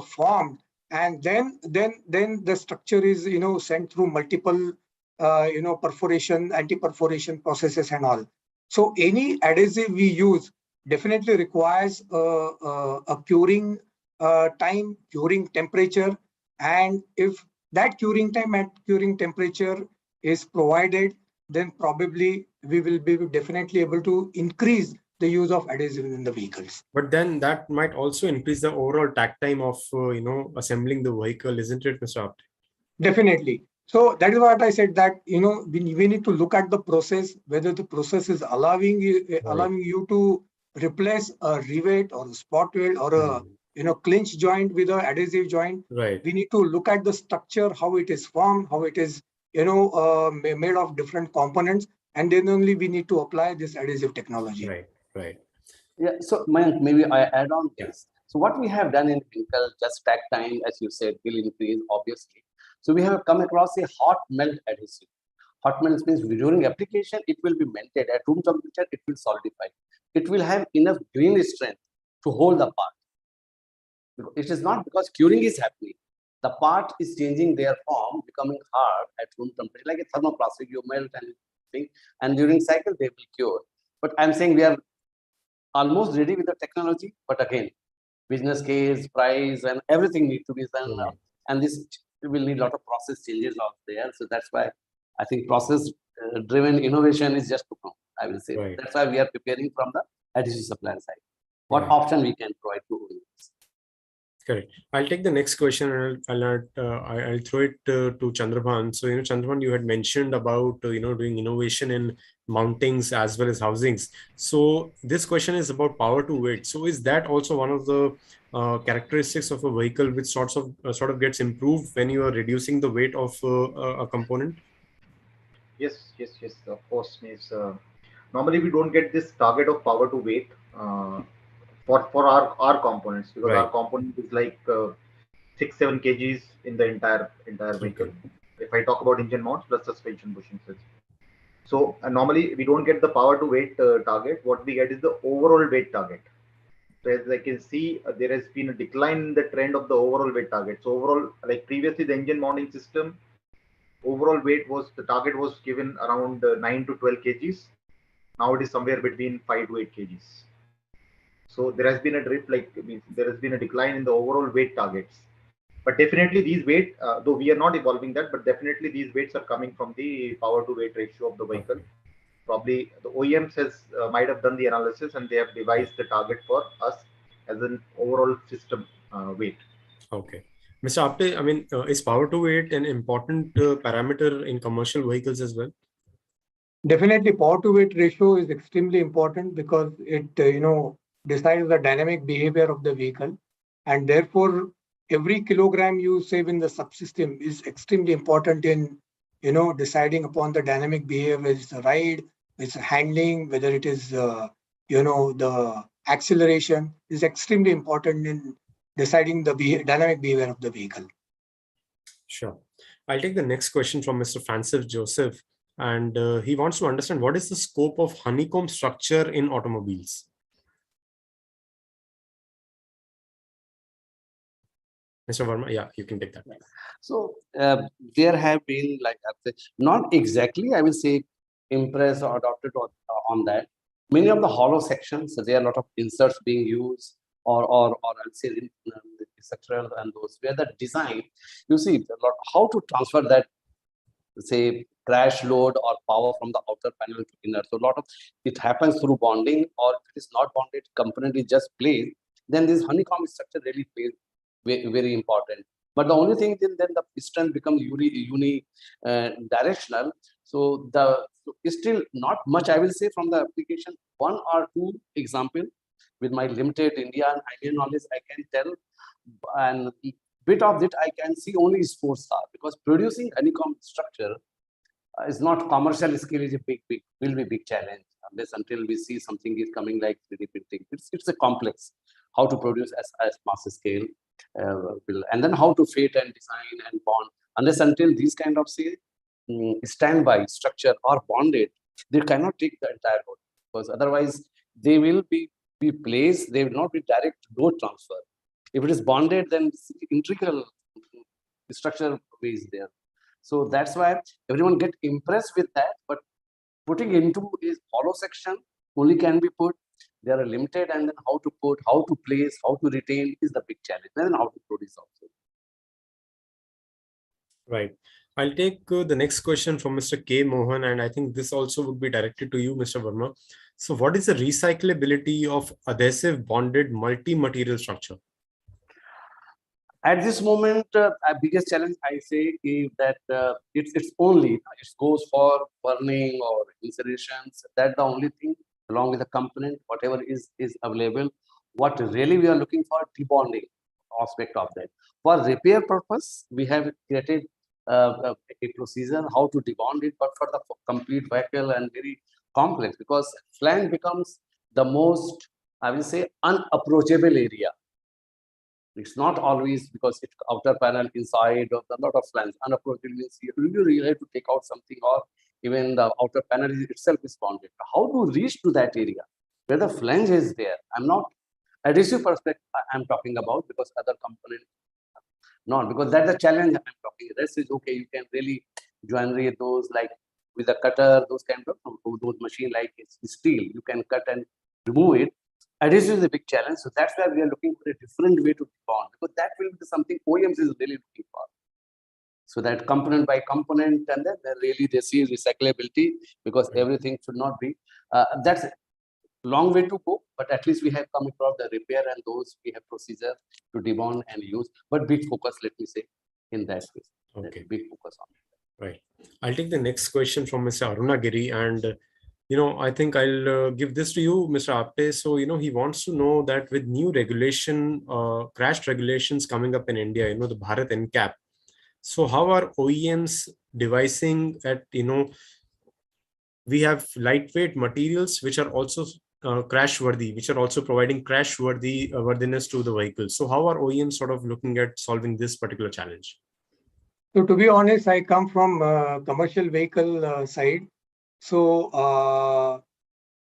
[SPEAKER 3] formed, and then the structure is, sent through multiple, perforation, anti-perforation processes and all. So any adhesive we use definitely requires a curing time, curing temperature, and if that curing time and curing temperature is provided, then probably we will be definitely able to increase the use of adhesives in the vehicles.
[SPEAKER 1] But then that might also increase the overall takt time of assembling the vehicle, isn't it, Mr. Apte?
[SPEAKER 3] Definitely. So that is what I said, that we need to look at the process, whether the process is allowing you to replace a rivet or a spot weld or a clinch joint with an adhesive joint.
[SPEAKER 1] Right.
[SPEAKER 3] We need to look at the structure, how it is formed, how it is made of different components, and then only we need to apply this adhesive technology.
[SPEAKER 1] Right.
[SPEAKER 4] Yeah, so Mayank, maybe I add on this. So what we have done in Henkel, just takt time, as you said, will increase, obviously. So we have come across a hot melt adhesive. Hot melt means during application, it will be melted at room temperature, it will solidify. It will have enough green strength to hold the part. It is not because curing is happening. The part is changing their form, becoming hard at room temperature, like a thermoplastic, you melt and thing, and during cycle they will cure. But I'm saying we are almost ready with the technology, but again, business case, price, and everything needs to be done. And this will need a lot of process changes out there. So that's why I think process-driven innovation is just to come, I will say.
[SPEAKER 1] Right.
[SPEAKER 4] That's why we are preparing from the adhesive supplier side. What option we can provide to OEMs?
[SPEAKER 1] Correct. I'll take the next question and I'll throw it to Chandrabhan. So, Chandrabhan, you had mentioned about, doing innovation in mountings as well as housings. So this question is about power to weight. So is that also one of the characteristics of a vehicle which sort of gets improved when you are reducing the weight of a component?
[SPEAKER 5] Yes, of course. Means, normally we don't get this target of power to weight for our components, because our component is like 6-7 kgs in the entire vehicle. If I talk about engine mounts plus suspension bushings. So normally we don't get the power to weight target. What we get is the overall weight target. So as I can see, there has been a decline in the trend of the overall weight target. So overall, like previously the engine mounting system, overall weight the target was given around 9 to 12 kgs. Now it is somewhere between 5 to 8 kgs. So there has been a drift, there has been a decline in the overall weight targets. But definitely these weight, though we are not evolving that, but definitely these weights are coming from the power to weight ratio of the vehicle. Probably the OEMs might have done the analysis and they have devised the target for us as an overall system weight.
[SPEAKER 1] Okay. Mr. Apte, is power to weight an important parameter in commercial vehicles as well?
[SPEAKER 3] Definitely, power to weight ratio is extremely important because it decides the dynamic behavior of the vehicle, and therefore every kilogram you save in the subsystem is extremely important in deciding upon the dynamic behavior. It's the ride, it's handling, whether it is the acceleration is extremely important in deciding the dynamic behavior of the vehicle.
[SPEAKER 1] Sure. I'll take the next question from Mr. Francis Joseph, and he wants to understand what is the scope of honeycomb structure in automobiles. Mr. Verma, yeah, you can take that.
[SPEAKER 4] So there have been, not exactly, I will say, impressed or adopted on that. Many of the hollow sections, so there are a lot of inserts being used, or I'll say structural, and those where the design, you see a lot how to transfer that, say, crash load or power from the outer panel to inner. So a lot of it happens through bonding, or if it is not bonded, component is just placed, then this honeycomb structure really plays very important. But the only thing then the piston becomes directional. So still not much, I will say, from the application. One or two example with my limited Indian knowledge, I can tell, and bit of it I can see only is 4-star, because producing honeycomb structure is not commercial scale, is a will be big challenge unless until we see something is coming like 3D printing. It's a complex how to produce as mass scale, and then how to fit and design and bond. Unless until these kind of standby structure are bonded, they cannot take the entire load, because otherwise they will be placed. They will not be direct load transfer. If it is bonded, then integral structure is there. So that's why everyone get impressed with that. But putting into is hollow section only can be put. They are limited, and then how to put, how to place, how to retain is the big challenge. And then how to produce also.
[SPEAKER 1] Right. I'll take the next question from Mr. K. Mohan, and I think this also would be directed to you, Mr. Verma. So what is the recyclability of adhesive bonded multi-material structure?
[SPEAKER 4] At this moment, our biggest challenge I say is that it's only, it goes for burning or incinerations. That's the only thing, along with the component, whatever is available. What really we are looking for, debonding aspect of that. For repair purpose, we have created a procedure how to debond it, but for the complete vehicle and very complex, because flange becomes the most, I will say, unapproachable area. It's not always because it's outer panel inside of a lot of flange. Unapproachable means you really have to take out something, or even the outer panel itself is bonded. How to reach to that area where the flange is there? I'm not adhesive perspective I'm talking about, because other component not, because that's the challenge I'm talking. Rest is okay. You can really joinery those like with a cutter, those kind of those machine like it's steel. You can cut and remove it. Adhesive is a big challenge. So that's why we are looking for a different way to bond, because that will be something OEMs is really looking for. So that component by component, and then really they see recyclability, because everything should not be. That's a long way to go, but at least we have come across the repair, and those we have procedure to debond and use. But big focus, let me say, in that case.
[SPEAKER 1] Okay.
[SPEAKER 4] Big focus on it.
[SPEAKER 1] Right. I'll take the next question from Mr. Arunagiri, and I think I'll give this to you, Mr. Apte. So, he wants to know that with new regulation, crash regulations coming up in India, the Bharat NCAP. So how are OEMs devising that, we have lightweight materials which are also crash worthy, which are also providing crash worthiness to the vehicle. So how are OEMs sort of looking at solving this particular challenge?
[SPEAKER 3] So to be honest, I come from commercial vehicle side. So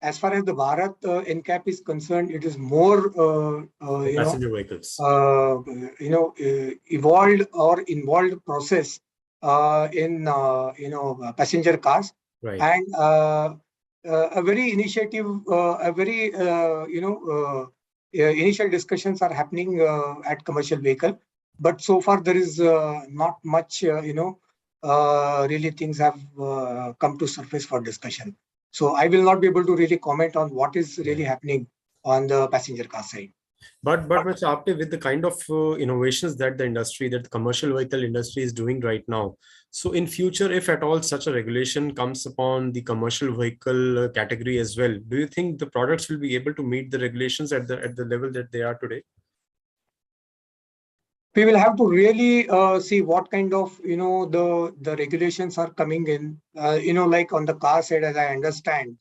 [SPEAKER 3] as far as the Bharat NCAP is concerned, it is more
[SPEAKER 1] Passenger vehicles.
[SPEAKER 3] Evolved or involved process in passenger cars.
[SPEAKER 1] Right.
[SPEAKER 3] And a very initiative, initial discussions are happening at commercial vehicle. But so far there is not much, really things have come to surface for discussion. So I will not be able to really comment on what is really happening on the passenger car side.
[SPEAKER 1] But Mr. Apte, with the kind of innovations that the commercial vehicle industry is doing right now, so in future, if at all such a regulation comes upon the commercial vehicle category as well, do you think the products will be able to meet the regulations at the level that they are today?
[SPEAKER 3] We will have to really see what kind of the regulations are coming in. Like on the car side, as I understand,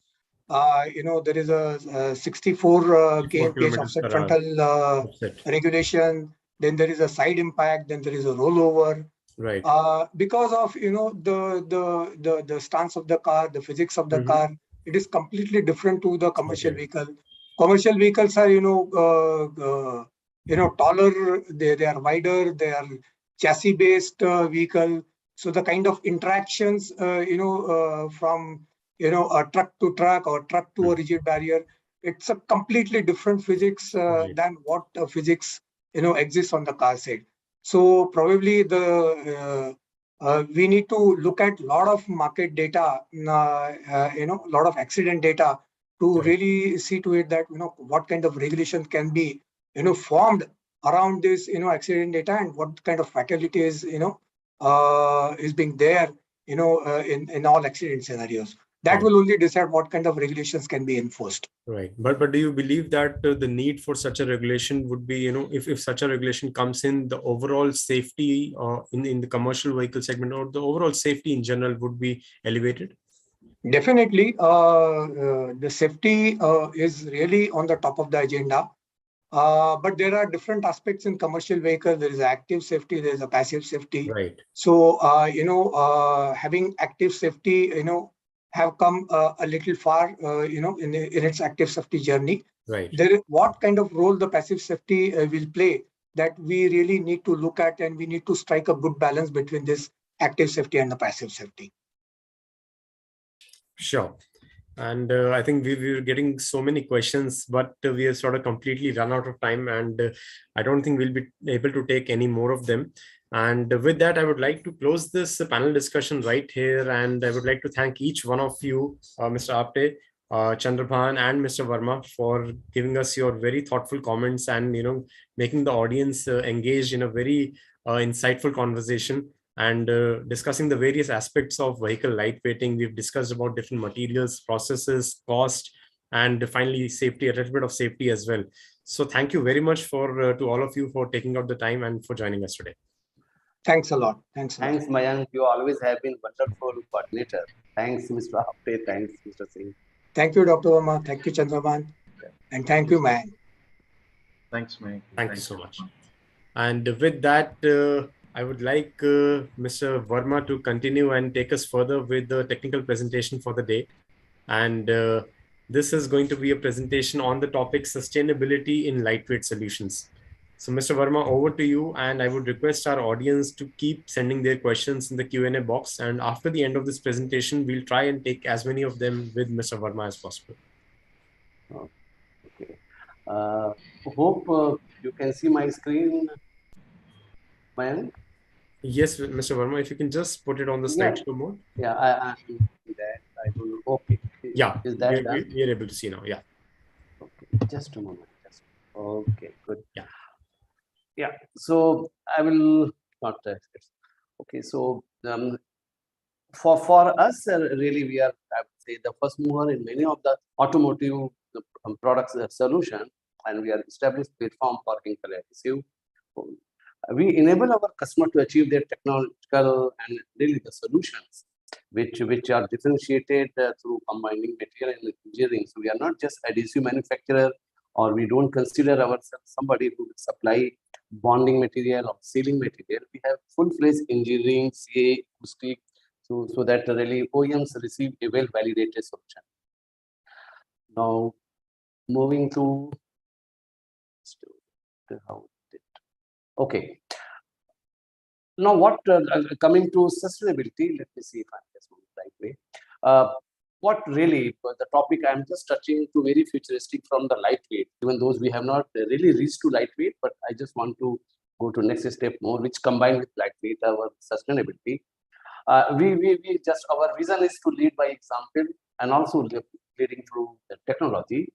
[SPEAKER 3] there is a 64 kmph offset frontal regulation. Then there is a side impact. Then there is a rollover.
[SPEAKER 1] Right.
[SPEAKER 3] Because of the stance of the car, the physics of the car, it is completely different to the commercial vehicle. Commercial vehicles are taller, they are wider, they are chassis based vehicle. So the kind of interactions from a truck to truck or truck to a rigid barrier, it's a completely different physics than what physics exists on the car side. So probably we need to look at a lot of market data, a lot of accident data to really see to it that what kind of regulation can be formed around this accident data, and what kind of fatalities is being there in all accident scenarios. That will only decide what kind of regulations can be enforced.
[SPEAKER 1] Right. But do you believe that the need for such a regulation would be, if such a regulation comes in, the overall safety in the commercial vehicle segment, or the overall safety in general would be elevated?
[SPEAKER 3] Definitely. The safety is really on the top of the agenda. But there are different aspects in commercial vehicle. There is active safety, there is a passive safety.
[SPEAKER 1] Right.
[SPEAKER 3] So, having active safety, have come a little far, in its active safety journey.
[SPEAKER 1] Right.
[SPEAKER 3] What kind of role the passive safety will play, that we really need to look at, and we need to strike a good balance between this active safety and the passive safety.
[SPEAKER 1] Sure. And I think we were getting so many questions, but we have sort of completely run out of time, and I don't think we'll be able to take any more of them. And with that, I would like to close this panel discussion right here. And I would like to thank each one of you, Mr. Apte, Chandrabhan, and Mr. Verma, for giving us your very thoughtful comments and making the audience engaged in a very insightful conversation and discussing the various aspects of vehicle lightweighting. We've discussed about different materials, processes, cost, and finally safety, a little bit of safety as well. So thank you very much to all of you for taking out the time and for joining us today.
[SPEAKER 3] Thanks a lot. Thanks,
[SPEAKER 4] Mayank. You always have been wonderful coordinator. Thanks, Mr. Apte. Thanks, Mr. Singh.
[SPEAKER 3] Thank you, Dr. Verma. Thank you, Chandrabhan. And thank you, Mayank.
[SPEAKER 5] Thanks, Mayank.
[SPEAKER 1] Thank you so much. And with that, I would like Mr. Verma to continue and take us further with the technical presentation for the day. And this is going to be a presentation on the topic sustainability in lightweight solutions. So Mr. Verma, over to you. And I would request our audience to keep sending their questions in the Q&A box. And after the end of this presentation, we'll try and take as many of them with Mr. Verma as possible.
[SPEAKER 4] Okay. Hope you can see my screen, Mayank.
[SPEAKER 1] Yes, Mr. Verma, if you can just put it on the slideshow mode.
[SPEAKER 4] Yeah, I don't know. Okay.
[SPEAKER 1] Yeah,
[SPEAKER 4] is that done?
[SPEAKER 1] You're able to see now. Yeah.
[SPEAKER 4] Okay. Just a moment. Okay, good.
[SPEAKER 1] Yeah.
[SPEAKER 4] Yeah. So I will not. Okay. So for us, really, we are, I would say, the first mover in many of the automotive products solution, and we are established platform for Henkel adhesive. We enable our customer to achieve their technological and really the solutions which are differentiated through combining material and engineering. So we are not just adhesive manufacturer, or we don't consider ourselves somebody who will supply bonding material or sealing material. We have full-fledged engineering, CA, acoustic, so that really OEMs receive a well-validated solution. Now, moving to okay. Now, what coming to sustainability? Let me see if I'm just moving the right way. What really the topic I'm just touching to very futuristic from the lightweight, even those we have not really reached to lightweight, but I just want to go to next step more, which combined with lightweight, our sustainability. We just, our vision is to lead by example and also leading through the technology,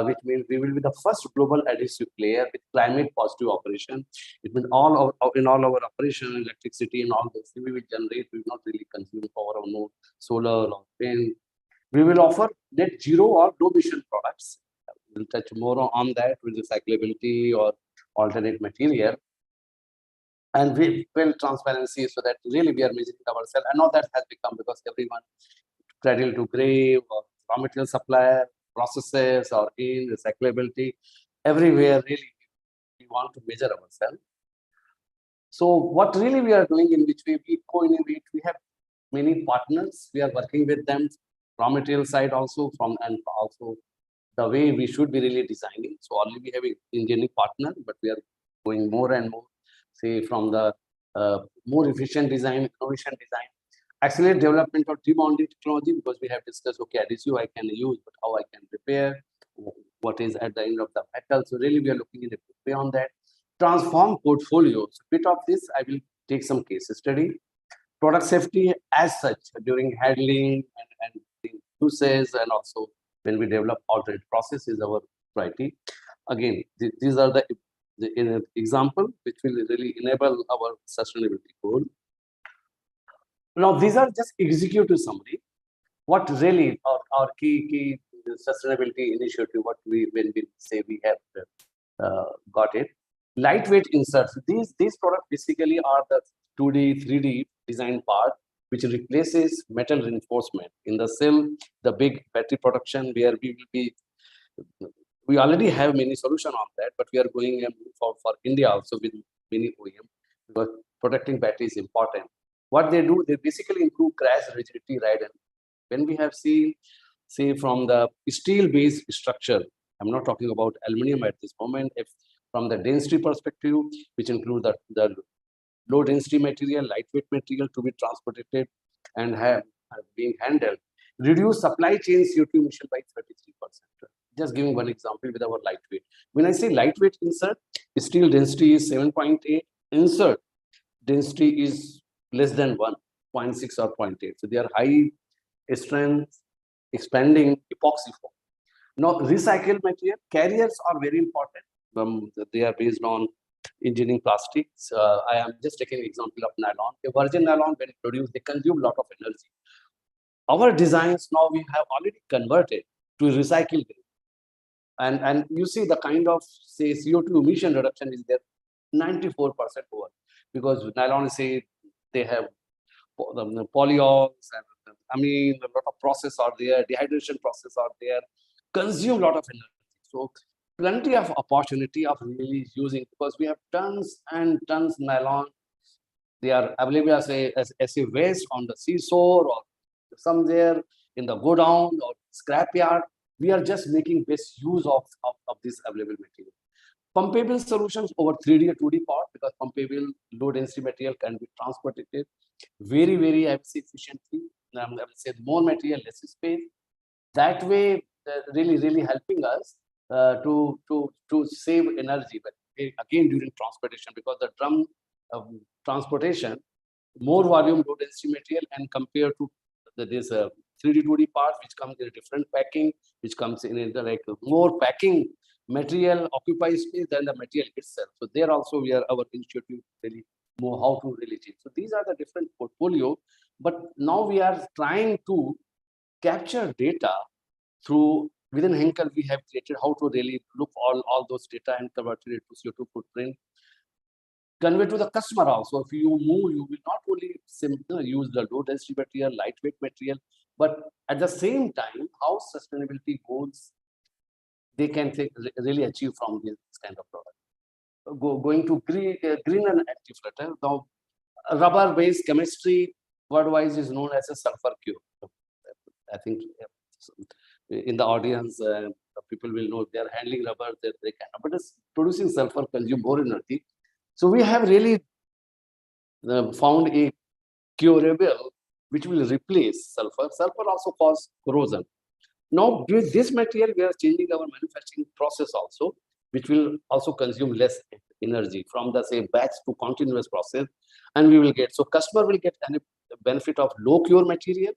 [SPEAKER 4] which means we will be the first global adhesive player with climate positive operation. It means in all our operation, electricity and all this, we will generate, we will not really consume power or no solar or wind. We will offer net zero or low emission products. We'll touch more on that with recyclability or alternate material. And we build transparency so that really we are measuring ourselves. And now that has become, because everyone cradle to grave or raw material supplier, processes or in recyclability, everywhere really we want to measure ourselves. So what really we are doing, in which way we co-innovate, we have many partners, we are working with them, raw material side also and also the way we should be really designing. So already we have an engineering partner, but we are going more and more, say from the more efficient design, innovation design, accelerate development of debonding technology, because we have discussed, okay, adhesive I can use, but how I can repair, what is at the end of the metal. So really we are looking in a way on that. Transform portfolio. So bit of this, I will take some case study. Product safety as such during handling and uses, and also when we develop alternate processes, our priority. Again, these are the example which will really enable our sustainability goal. Now, these are just executive summary. What really our key sustainability initiative, when we say we have got it. Lightweight inserts. These products basically are the 2D, 3D design part, which replaces metal reinforcement in the cell, the big battery production, where we will be. We already have many solutions on that, but we are going for India also with many OEM, because protecting battery is important. What they do, they basically improve crash rigidity, right? And when we have seen, say, from the steel-based structure, I'm not talking about aluminum at this moment. If from the density perspective, which include the low density material, lightweight material to be transported and have being handled, reduce supply chain CO2 emission by 33%. Just giving one example with our lightweight. When I say lightweight insert, steel density is 7.8. Insert density is less than 1, 0.6 or 0.8. So they are high strength, expanding epoxy foam. Now, recycled material, carriers are very important. They are based on engineering plastics. I am just taking an example of nylon. A virgin nylon, when produced, they consume a lot of energy. Our designs now we have already converted to recycled grade. And you see the kind of, say, CO2 emission reduction is there 94% over, because nylon, say, they have the polyols, and I mean, a lot of process are there, dehydration process are there, consume a lot of energy. So plenty of opportunity of really using, because we have tons and tons nylon. They are available as a waste on the seashore or somewhere in the godown or scrapyard. We are just making best use of this available material. Pumpable solutions over 3D or 2D part, because pumpable low density material can be transported very, very, I would say, efficiently. I would say more material, less space. That way, really helping us to save energy. But again, during transportation, because the drum transportation, more volume, low density material, and compared to this 3D, 2D part, which comes in a different packing, which comes in like more packing material occupies space than the material itself. So there also our initiative really know how to really change. So these are the different portfolio, but now we are trying to capture data through, within Henkel, we have created how to really look all those data and convert it to CO2 footprint. Convey to the customer also. If you move, you will not only use the low density material, lightweight material, but at the same time, how sustainability goals they can really achieve from this kind of product. Going to green and anti-flutter. Now, rubber-based chemistry, word-wise, is known as a sulfur cure. I think in the audience, people will know they are handling rubber, they can, but it's producing sulfur consume more energy. So we have really found a curable which will replace sulfur. Sulfur also causes corrosion. Now, with this material, we are changing our manufacturing process also, which will also consume less energy from the same batch to continuous process, and we will get, so customer will get a benefit of low cure material.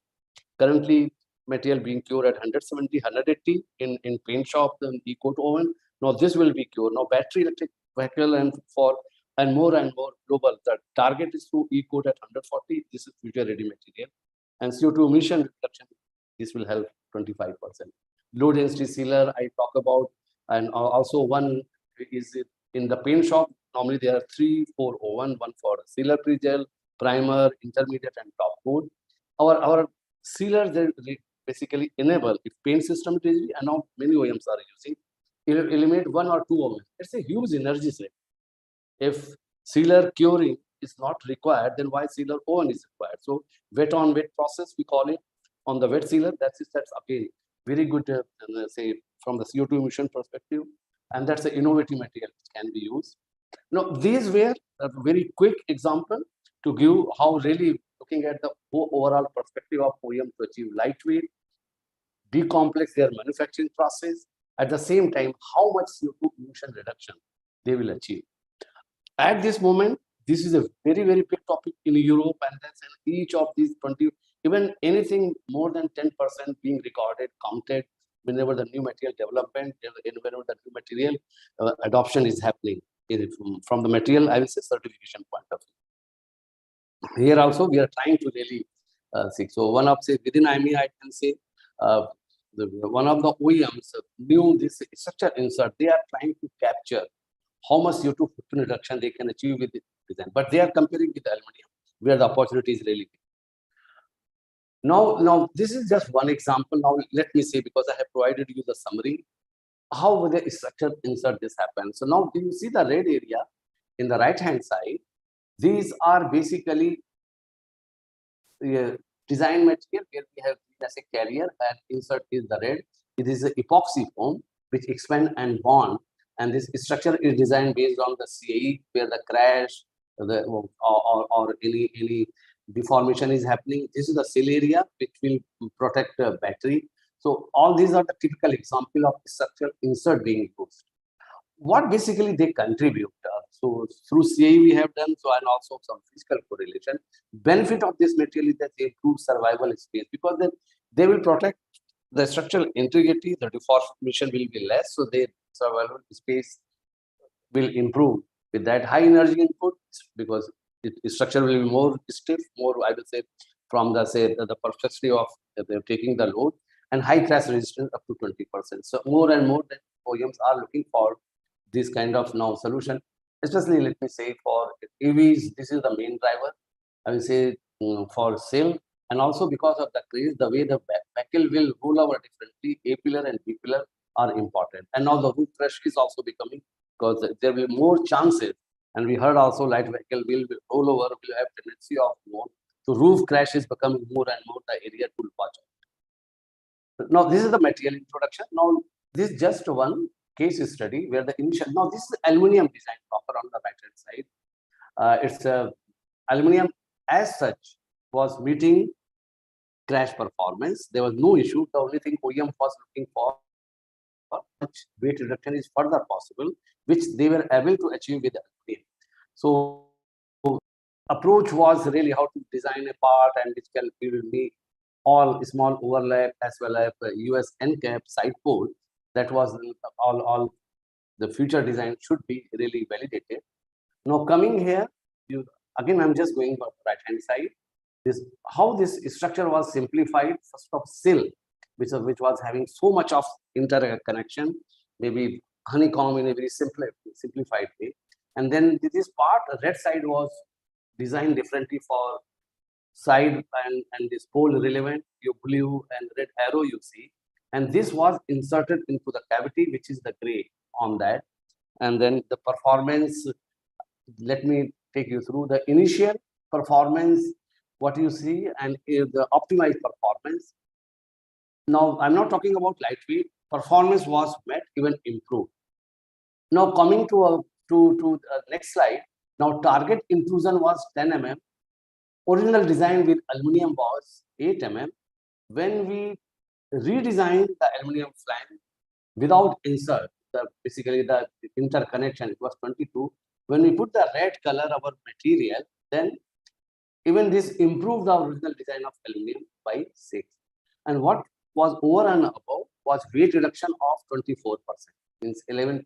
[SPEAKER 4] Currently, material being cured at 170, 180 in paint shop, the e-coat oven. Now this will be cured. Now battery electric vehicle and more global. The target is to e-coat at 140. This is future ready material. And CO2 emission reduction, this will help 25%. Low density sealer I talk about, and also one is in the paint shop. Normally there are 3, 4 oven, one for sealer pre-gel, primer, intermediate, and top coat. Our sealers they basically enable, if paint system is easy, and now many OEMs are using, eliminate 1 or 2 ovens. It's a huge energy saving. If sealer curing is not required, then why sealer oven is required? So wet on wet process, we call it, on the wet sealer. That's again very good, say, from the CO2 emission perspective, and that's an innovative material which can be used. Now these were a very quick example to give how really looking at the overall perspective of OEM to achieve lightweight, decomplex their manufacturing process, at the same time how much CO2 emission reduction they will achieve. At this moment, this is a very, very big topic in Europe, and that's in each of these 20, even anything more than 10% being recorded, counted whenever the new material development, whenever the new material adoption is happening from the material, I will say, certification point of view. Here also we are trying to really see. So one of, say, within IME, I can say one of the OEMs knew this structure insert. They are trying to capture how much CO2 footprint reduction they can achieve with the design, but they are comparing with aluminum, where the opportunity is really big. Now this is just one example. Now let me say, because I have provided you the summary, how will the structure insert this happen? So now, do you see the red area in the right hand side? These are basically design material where we have as a carrier, and insert is the red. It is an epoxy foam which expand and bond, and this structure is designed based on the CAE, where the crash or any deformation is happening. This is the cell area which will protect the battery. So all these are the typical example of structural insert being used. What basically they contribute? So through CAE we have done so, and also some physical correlation. Benefit of this material is that they improve survival space because they will protect the structural integrity, the deformation will be less, so their survival space will improve with that high energy input because structure will be more stiff, more, I will say, from the perspective of taking the load, and high crash resistance up to 20%. So more and more that OEMs are looking for this kind of now solution, especially let me say for EVs, this is the main driver, I will say, for sale. And also because of the craze, the way the vehicle will roll over differently, A pillar and B pillar are important. And now the roof crash is also becoming, because there will be more chances. And we heard also light vehicle will roll over, will have tendency of more. So roof crash is becoming more and more the area to watch out. Now this is the material introduction. Now this is just one case study where the initial, now this is aluminum design proper on the right hand side. It's aluminum as such was meeting crash performance. There was no issue. The only thing OEM was looking for much weight reduction is further possible, which they were able to achieve with aluminum. So approach was really how to design a part and which can be all small overlap as well as US NCAP side pole. That was all the future design should be really validated. Now coming here, again I'm just going for the right hand side. This how this structure was simplified. First of sill, which was having so much of interconnection, maybe honeycomb in a very simplified way. And then this part, red side was designed differently for side and this pole relevant, your blue and red arrow you see. And this was inserted into the cavity, which is the gray on that. And then the performance, let me take you through the initial performance, what you see, and the optimized performance. Now, I'm not talking about lightweight. Performance was met, even improved. Now, coming to the next slide. Now, target intrusion was 10 mm. Original design with aluminum was 8 mm. When we redesigned the aluminum flange without insert, basically the interconnection, it was 22. When we put the red color our material, then even this improved the original design of aluminum by 6. And what was over and above was weight reduction of 24%, means 11.2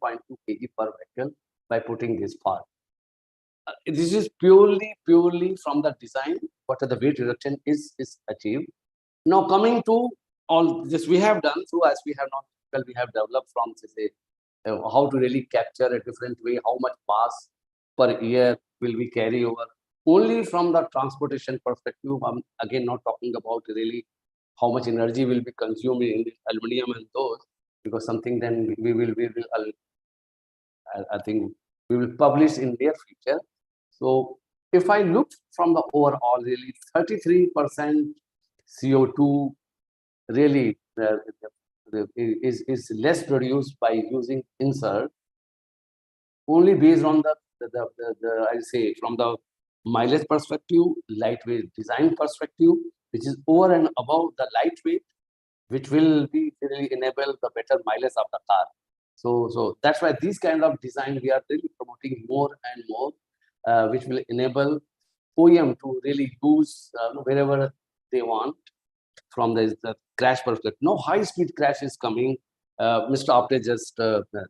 [SPEAKER 4] kg per vehicle by putting this part. This is purely from the design, what the weight reduction is achieved. Now coming to all this we have done through, as we have not, well, we have developed from say how to really capture a different way, how much mass per year will we carry over. Only from the transportation perspective, I'm again not talking about really how much energy will be consumed in aluminum and those, because something then we will I think we will publish in near future. So if I look from the overall, really 33% CO2 really is less produced by using insert, only based on the I say from the mileage perspective, lightweight design perspective, which is over and above the lightweight, which will be really enable the better mileage of the car. So that's why these kind of design we are really promoting more and more, which will enable OEM to really use wherever they want from the crash perspective. No high-speed crash is coming. Mr. Apte just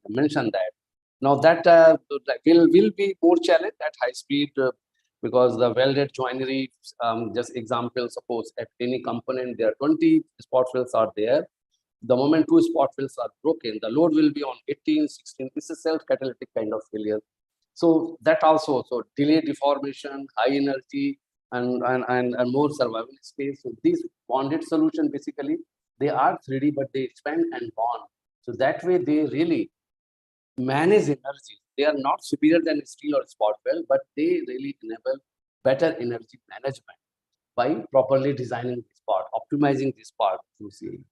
[SPEAKER 4] mentioned that. Now that will be more challenge at high speed because the welded joinery, just example, suppose at any component there are 20 spot welds are there. The moment 2 spot welds are broken, the load will be on 18, 16. It's a self-catalytic kind of failure. So that also, so delay deformation, high energy, and more survival space. So these bonded solution basically, they are 3D, but they expand and bond. So that way they really manage energy. They are not superior than steel or spot weld, but they really enable better energy management by properly designing this part, optimizing this part through CAE.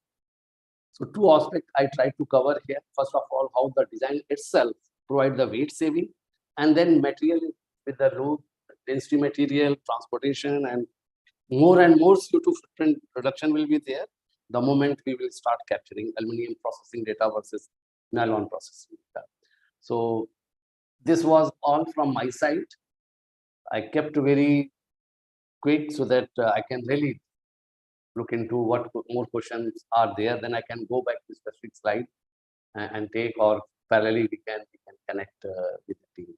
[SPEAKER 4] So 2 aspects I try to cover here. First of all, how the design itself provide the weight saving, and then material with the low density material, transportation, and more CO2 footprint reduction will be there the moment we will start capturing aluminum processing data versus nylon processing data. So This was all from my side. I kept very quick so that I can really look into what more questions are there. Then I can go back to specific slide and take, or parallelly we can connect with the team.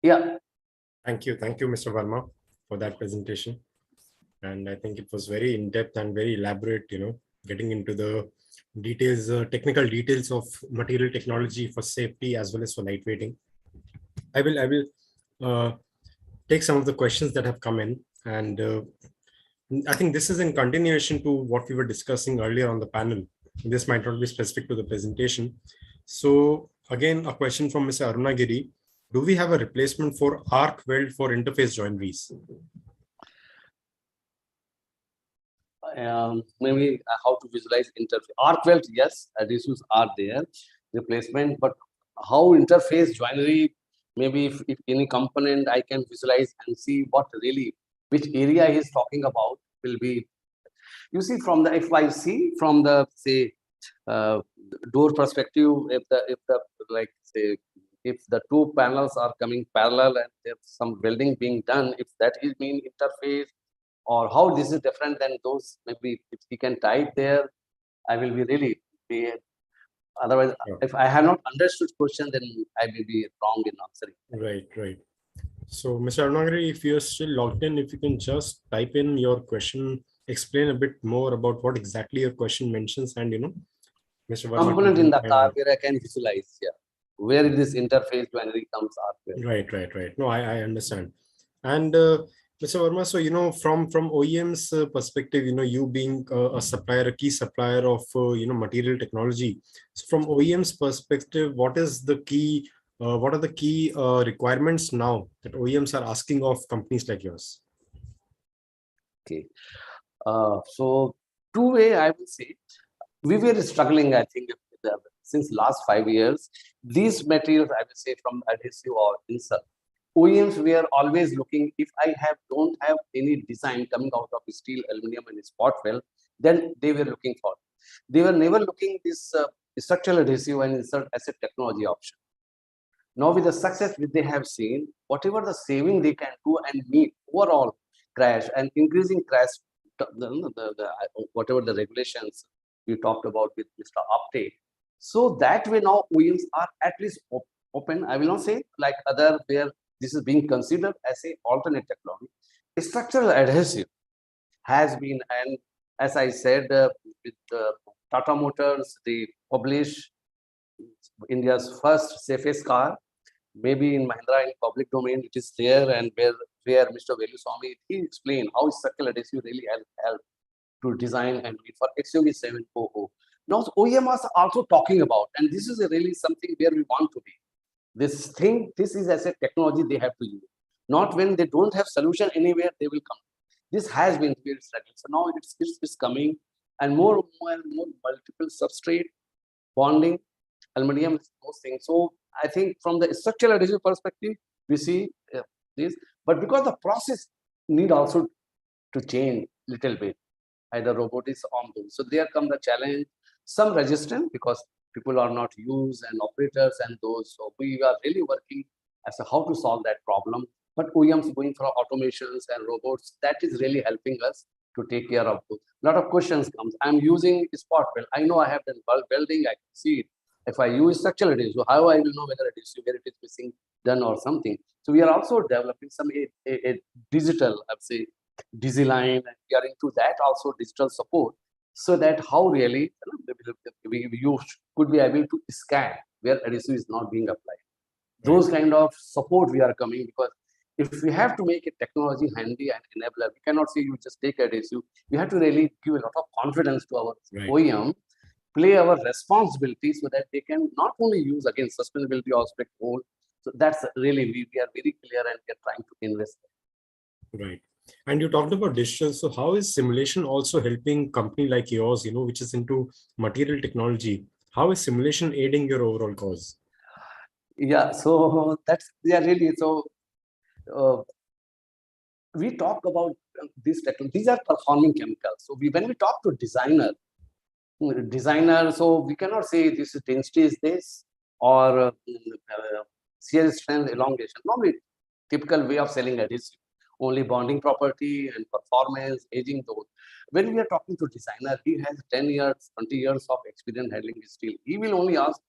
[SPEAKER 4] Yeah.
[SPEAKER 1] Thank you, Mr. Verma, for that presentation. And I think it was very in-depth and very elaborate, getting into the details, technical details of material technology for safety as well as for lightweighting. I will take some of the questions that have come in, and I think this is in continuation to what we were discussing earlier on the panel. This might not be specific to the presentation. So again, a question from Mr. Arunagiri. Do we have a replacement for arc weld for interface joineries?
[SPEAKER 4] Maybe how to visualize interface. Arc weld, yes, adhesives are there, replacement, but how interface joinery, maybe if any component I can visualize and see what really, which area he is talking about will be. You see, from the, if I see from the, say, door perspective, if the like say, if the two panels are coming parallel and there's some welding being done, if that is mean interface, or how this is different than those, maybe if he can type there, I will be really be. Otherwise, if I have not understood question, then I will be wrong in answering.
[SPEAKER 1] Right. So, Mr. Arunagiri, if you're still logged in, if you can just type in your question, explain a bit more about what exactly your question mentions, and Mr. Verma,
[SPEAKER 4] component in the car where I can visualize, where this interface joinery comes up.
[SPEAKER 1] Right. No, I understand. And Mr. Verma, so from OEM's perspective, you being a supplier, a key supplier of material technology. So from OEM's perspective, what is the key? What are the key requirements now that OEMs are asking of companies like yours?
[SPEAKER 4] Okay, so two-way, I will say, we were struggling, I think, since last 5 years. These materials, I will say, from adhesive or insert, OEMs were always looking, if I don't have any design coming out of steel, aluminum, and spot weld, then they were looking for. They were never looking this structural adhesive and insert asset technology option. Now, with the success which they have seen, whatever the saving they can do and meet overall crash and increasing crash, whatever the regulations we talked about with Mr. Uptake. So that way now OEMs are at least open. I will not say like other where this is being considered as a alternate technology. Structural adhesive has been, and as I said, with Tata Motors, they publish India's first safest car. Maybe in Mahindra in public domain it is there, and where Mr. Veluswamy, he explained how structural adhesive really helped to design and meet for XUV 700. Now OEMs are also talking about, and this is really something where we want to be. This is as a technology they have to use. Not when they don't have solution anywhere, they will come. This has been very struggling. So now it's coming, and more multiple substrate, bonding, aluminum, those things. So I think from the structural adhesive perspective, we see this, but because the process need also to change little bit, either robotics or those. So there come the challenge, some resistance because people are not used and operators and those. So we are really working as to how to solve that problem. But OEMs going for automations and robots, that is really helping us to take care of those. A lot of questions comes. I'm using spot weld. I know I have done welding. I can see it. If I use structural adhesive, how I will know whether it is where it is missing done or something. So we are also developing some a digital, I'd say, Digiline, and we are into that also digital support, so that how really you could be able to scan where adhesive is not being applied. Those kind of support we are coming, because if we have to make a technology handy and enabler, we cannot say you just take adhesive. We have to really give a lot of confidence to our OEM, play our responsibility so that they can not only use again sustainability aspect whole. So that's really we are very clear and we are trying to invest.
[SPEAKER 1] Right. And you talked about digital. So how is simulation also helping company like yours, which is into material technology? How is simulation aiding your overall cause?
[SPEAKER 4] Yeah, so that's really so. We talk about this technology. These are performing chemicals. So when we talk to designer, so we cannot say this density is this or shear strength, elongation. Normally, typical way of selling adhesive. Only bonding property and performance, aging those. When we are talking to designer, he has 10 years, 20 years of experience handling steel. He will only ask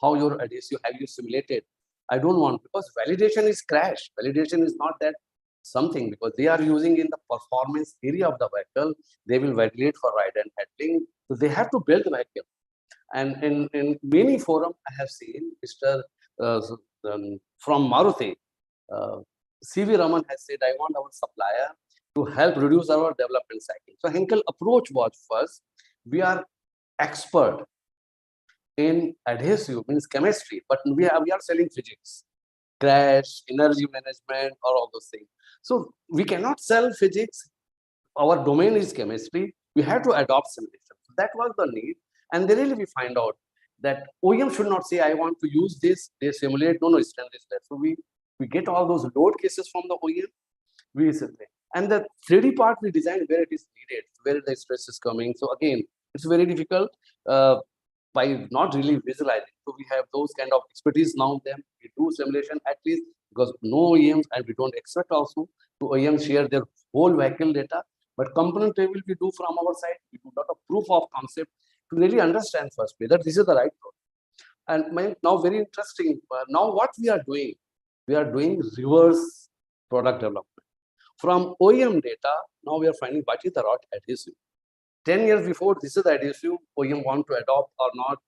[SPEAKER 4] how your adhesive, have you simulated? I don't want, because validation is crash. Validation is not that something, because they are using in the performance area of the vehicle. They will validate for ride and handling. So they have to build the vehicle. And in many forums, I have seen Mr. From Maruti, CV Raman has said, I want our supplier to help reduce our development cycle. So Henkel approach was first, we are expert in adhesive, means chemistry, but we are selling physics, crash, energy management, or all those things. So we cannot sell physics. Our domain is chemistry. We have to adopt simulation. So that was the need. And then really we find out that OEM should not say, I want to use this. They simulate, no, strength is less. So we get all those load cases from the OEM. And the 3D part we design where it is needed, where the stress is coming. So again, it's very difficult by not really visualizing. So we have those kind of expertise now. Then we do simulation at least, because no OEMs, and we don't expect also to OEMs share their whole vehicle data. But component level we do from our side. We do a lot of proof of concept to really understand first whether this is the right road. And now very interesting. Now what we are doing reverse product development. From OEM data, now we are finding what is the right adhesive. 10 years before, this is the adhesive OEM want to adopt or not.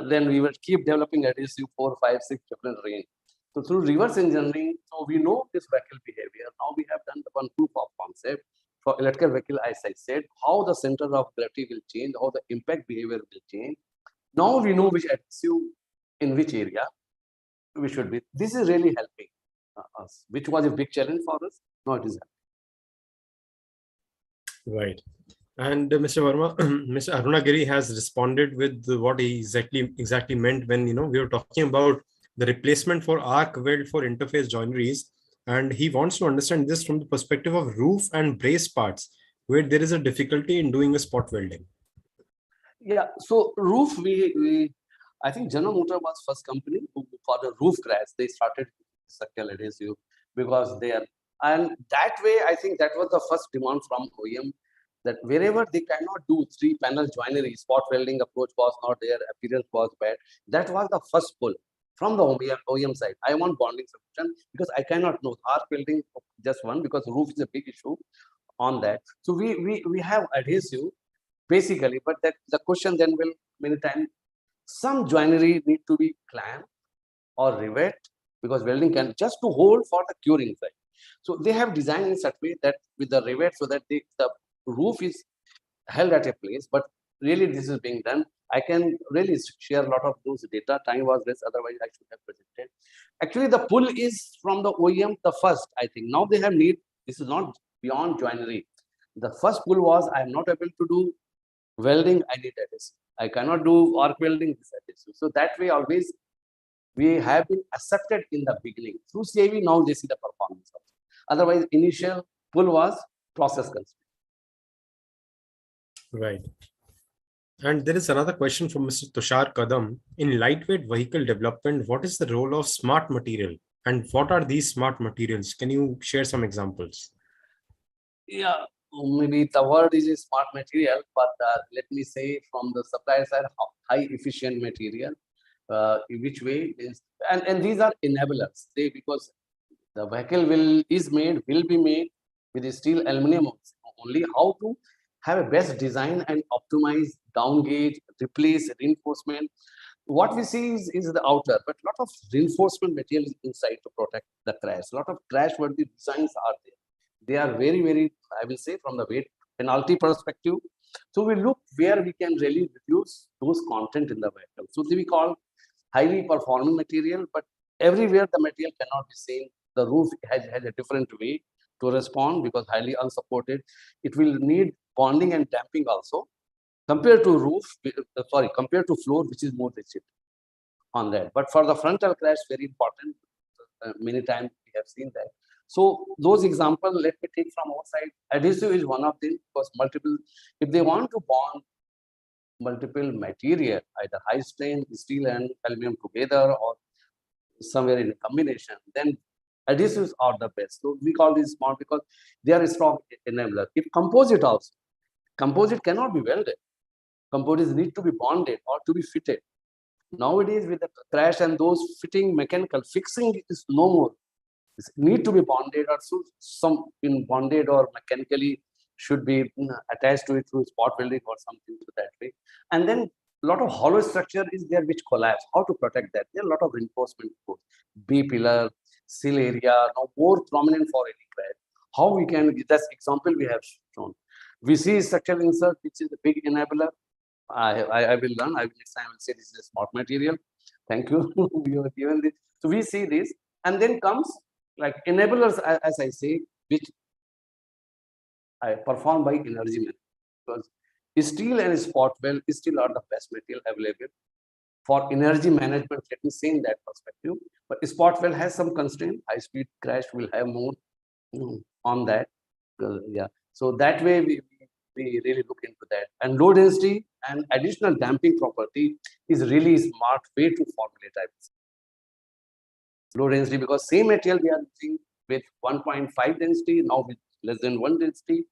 [SPEAKER 4] Then we will keep developing adhesive 4, 5, 6 different range. So through reverse engineering, so we know this vehicle behavior. Now we have done the one proof of concept for electrical vehicle, as I said, how the center of gravity will change, how the impact behavior will change. Now we know which adhesive in which area we should be. This is really helping us, which was a big challenge for us. Now it is helping.
[SPEAKER 1] Right. And Mr. Verma, Mr. Arunagiri has responded with what he exactly meant when we were talking about the replacement for arc weld for interface joineries, and he wants to understand this from the perspective of roof and brace parts, where there is a difficulty in doing a spot welding.
[SPEAKER 4] Yeah, so roof, I think General Motors was first company who, for the roof crash, they started structural adhesive because they are, and that way I think that was the first demand from OEM, that wherever they cannot do 3-panel joinery, spot welding approach was not there, appearance was bad. That was the first pull from the OEM side. I want bonding solution because I cannot know arc welding just one, because roof is a big issue on that. So we have adhesive basically, but that the question then will many times some joinery need to be clamped or rivet, because welding can just to hold for the curing side. So they have designed in such way that with the rivet, so that the roof is held at a place, but really this is being done. I can really share a lot of those data. Time was less, otherwise I should have presented. Actually, the pull is from the OEM, the first, I think. Now they have need, this is not beyond joinery. The first pull was, I am not able to do welding, I need adhesive. I cannot do arc welding, this adhesive. So that way always we have been accepted in the beginning. Through CAV, now they see the performance also. Otherwise, initial pull was process constraint.
[SPEAKER 1] Right. And there is another question from Mr. Tushar Kadam. In lightweight vehicle development, what is the role of smart material? And what are these smart materials? Can you share some examples?
[SPEAKER 4] Yeah, maybe the word is a smart material, but let me say from the supplier side, high efficient material, in which way is, and these are enablers. Because the vehicle will be made with the steel aluminum only. How to have a best design and optimize, down gauge, replace, reinforcement. What we see is the outer, but a lot of reinforcement material is inside to protect the crash. A lot of crash worthy designs are there. They are very, very, I will say, from the weight penalty perspective. So we look where we can really reduce those content in the vehicle. So we call highly performing material, but everywhere the material cannot be same. The roof has a different way to respond because highly unsupported. It will need bonding and damping also. Compared to roof, compared to floor, which is more rigid on that. But for the frontal crash, very important. Many times we have seen that. So those examples, let me take from our side. Adhesive is one of them, because multiple, if they want to bond multiple material, either high strength steel and aluminum together, or somewhere in a combination, then adhesives are the best. So we call these smart because they are a strong enabler. If composite also, composite cannot be welded. Composites need to be bonded or to be fitted. Nowadays, with the crash and those fitting mechanical fixing is no more. It need to be bonded or some in bonded or mechanically should be attached to it through spot welding or something to that way. And then a lot of hollow structure is there which collapse. How to protect that? There are a lot of reinforcement codes. B pillar, sill area, now more prominent for any crash. How we can, that's example we have shown. We see structural insert, which is a big enabler. I will learn. Next time I will say this is a smart material. Thank you. You have given this. So we see this, and then comes like enablers, as I say, which I perform by energy management. Because steel and spot weld still are the best material available for energy management. Let me say in that perspective. But spot weld has some constraint. High speed crash will have more on that. Yeah. So that way we really look into that. And low density and additional damping property is really smart way to formulate types. Low density, because same material we are using with 1.5 density, now with less than 1 density.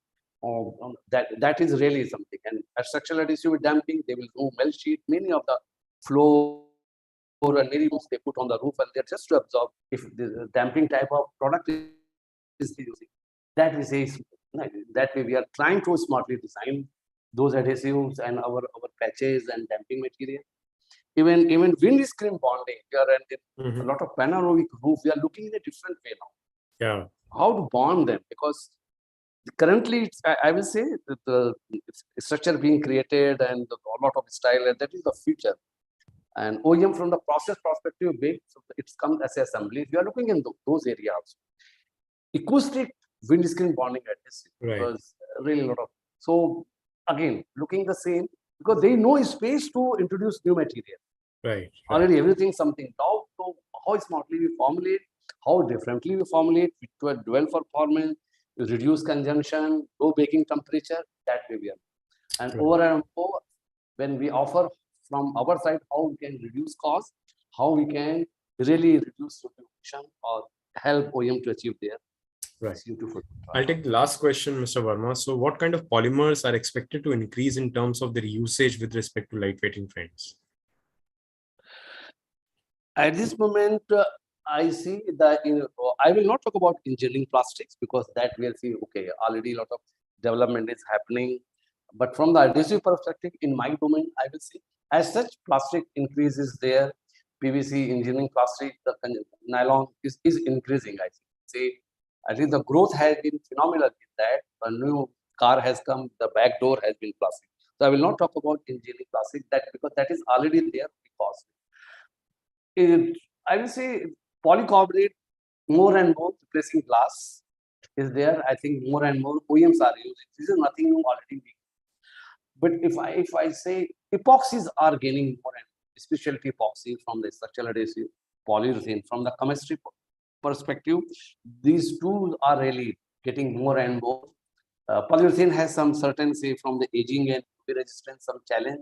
[SPEAKER 4] That is really something. And a structural adhesive with damping, they will do melt sheet. Many of the floor and many rooms they put on the roof, and they're just to absorb if the damping type of product is using. That we say, that way we are trying to smartly design those adhesives and our patches and damping material. Even windscreen bonding, we are in a lot of panoramic roof. We are looking in a different way now.
[SPEAKER 1] Yeah.
[SPEAKER 4] How to bond them, because currently I will say that the structure being created and a lot of style, and that is the future. And OEM from the process perspective, so it's come as assembly. We are looking in those areas. Acoustic windscreen bonding adhesive, because really a lot of, so again looking the same, because they know space to introduce new material.
[SPEAKER 1] Right.
[SPEAKER 4] Already everything something now. So how smartly we formulate, how differently we formulate to a dual performance, reduce consumption, low baking temperature. That way we are. And over and over, when we offer from our side, how we can reduce cost, how we can really reduce emission or help OEM to achieve their.
[SPEAKER 1] Right. I'll take the last question, Mr. Verma. So what kind of polymers are expected to increase in terms of their usage with respect to lightweighting frames?
[SPEAKER 4] At this moment, I see that I will not talk about engineering plastics, because that we'll see, okay, already a lot of development is happening. But from the adhesive perspective, in my domain, I will see as such plastic increases there. PVC, engineering plastic, the nylon is increasing, I say. I think the growth has been phenomenal in that. A new car has come, the back door has been plastic. So I will not talk about engineering plastic, that because that is already there because I will say polycarbonate more and more replacing glass is there. I think more and more OEMs are using. This is nothing new already. But if I say epoxies are gaining more and specialty epoxy from the structural adhesive, polyurethane from the chemistry perspective, these two are really getting more and more. Polyurethane has some certain, say, from the aging and UV resistance, some challenge,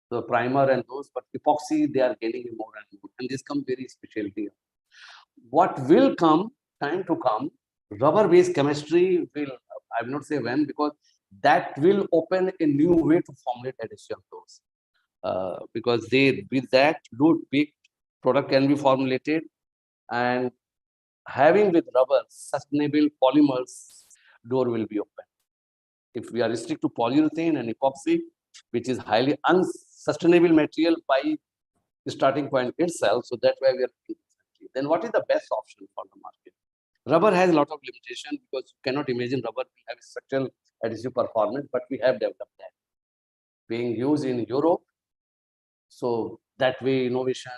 [SPEAKER 4] the primer and those, but epoxy, they are getting more and more, and this comes very specialty. What will come, time to come, rubber-based chemistry will, I will not say when, because that will open a new way to formulate adhesive those. Because with that, big product can be formulated, and having with rubber sustainable polymers, door will be open. If we are restricted to polyurethane and epoxy, which is highly unsustainable material by the starting point itself, so that's why we are looking. Then what is the best option for the market? Rubber has a lot of limitation, because you cannot imagine rubber will have structural adhesive performance, but we have developed that being used in Europe. So that way innovation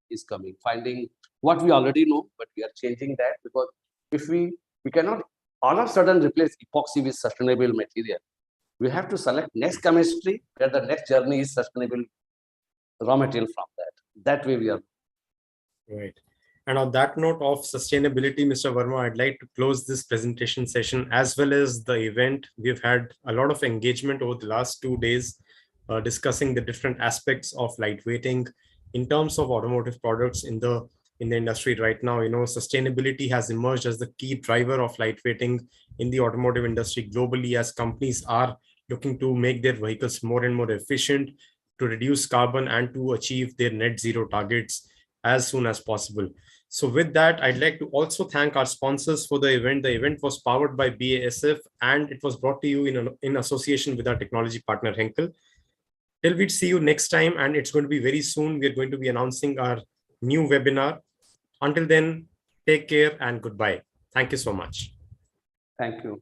[SPEAKER 4] is coming, finding what we already know, but we are changing that, because if we cannot all of a sudden replace epoxy with sustainable material. We have to select next chemistry where the next journey is sustainable raw material from that. That way we are.
[SPEAKER 1] Right. And on that note of sustainability, Mr. Verma, I'd like to close this presentation session as well as the event. We've had a lot of engagement over the last 2 days discussing the different aspects of lightweighting in terms of automotive products in the in the industry right now. Sustainability has emerged as the key driver of lightweighting in the automotive industry globally, as companies are looking to make their vehicles more and more efficient, to reduce carbon, and to achieve their net zero targets as soon as possible. So with that, I'd like to also thank our sponsors for the event. The event was powered by BASF, and it was brought to you in association with our technology partner Henkel. Till we see you next time, and it's going to be very soon. We're going to be announcing our new webinar. Until then, take care and goodbye. Thank you so much.
[SPEAKER 4] Thank you.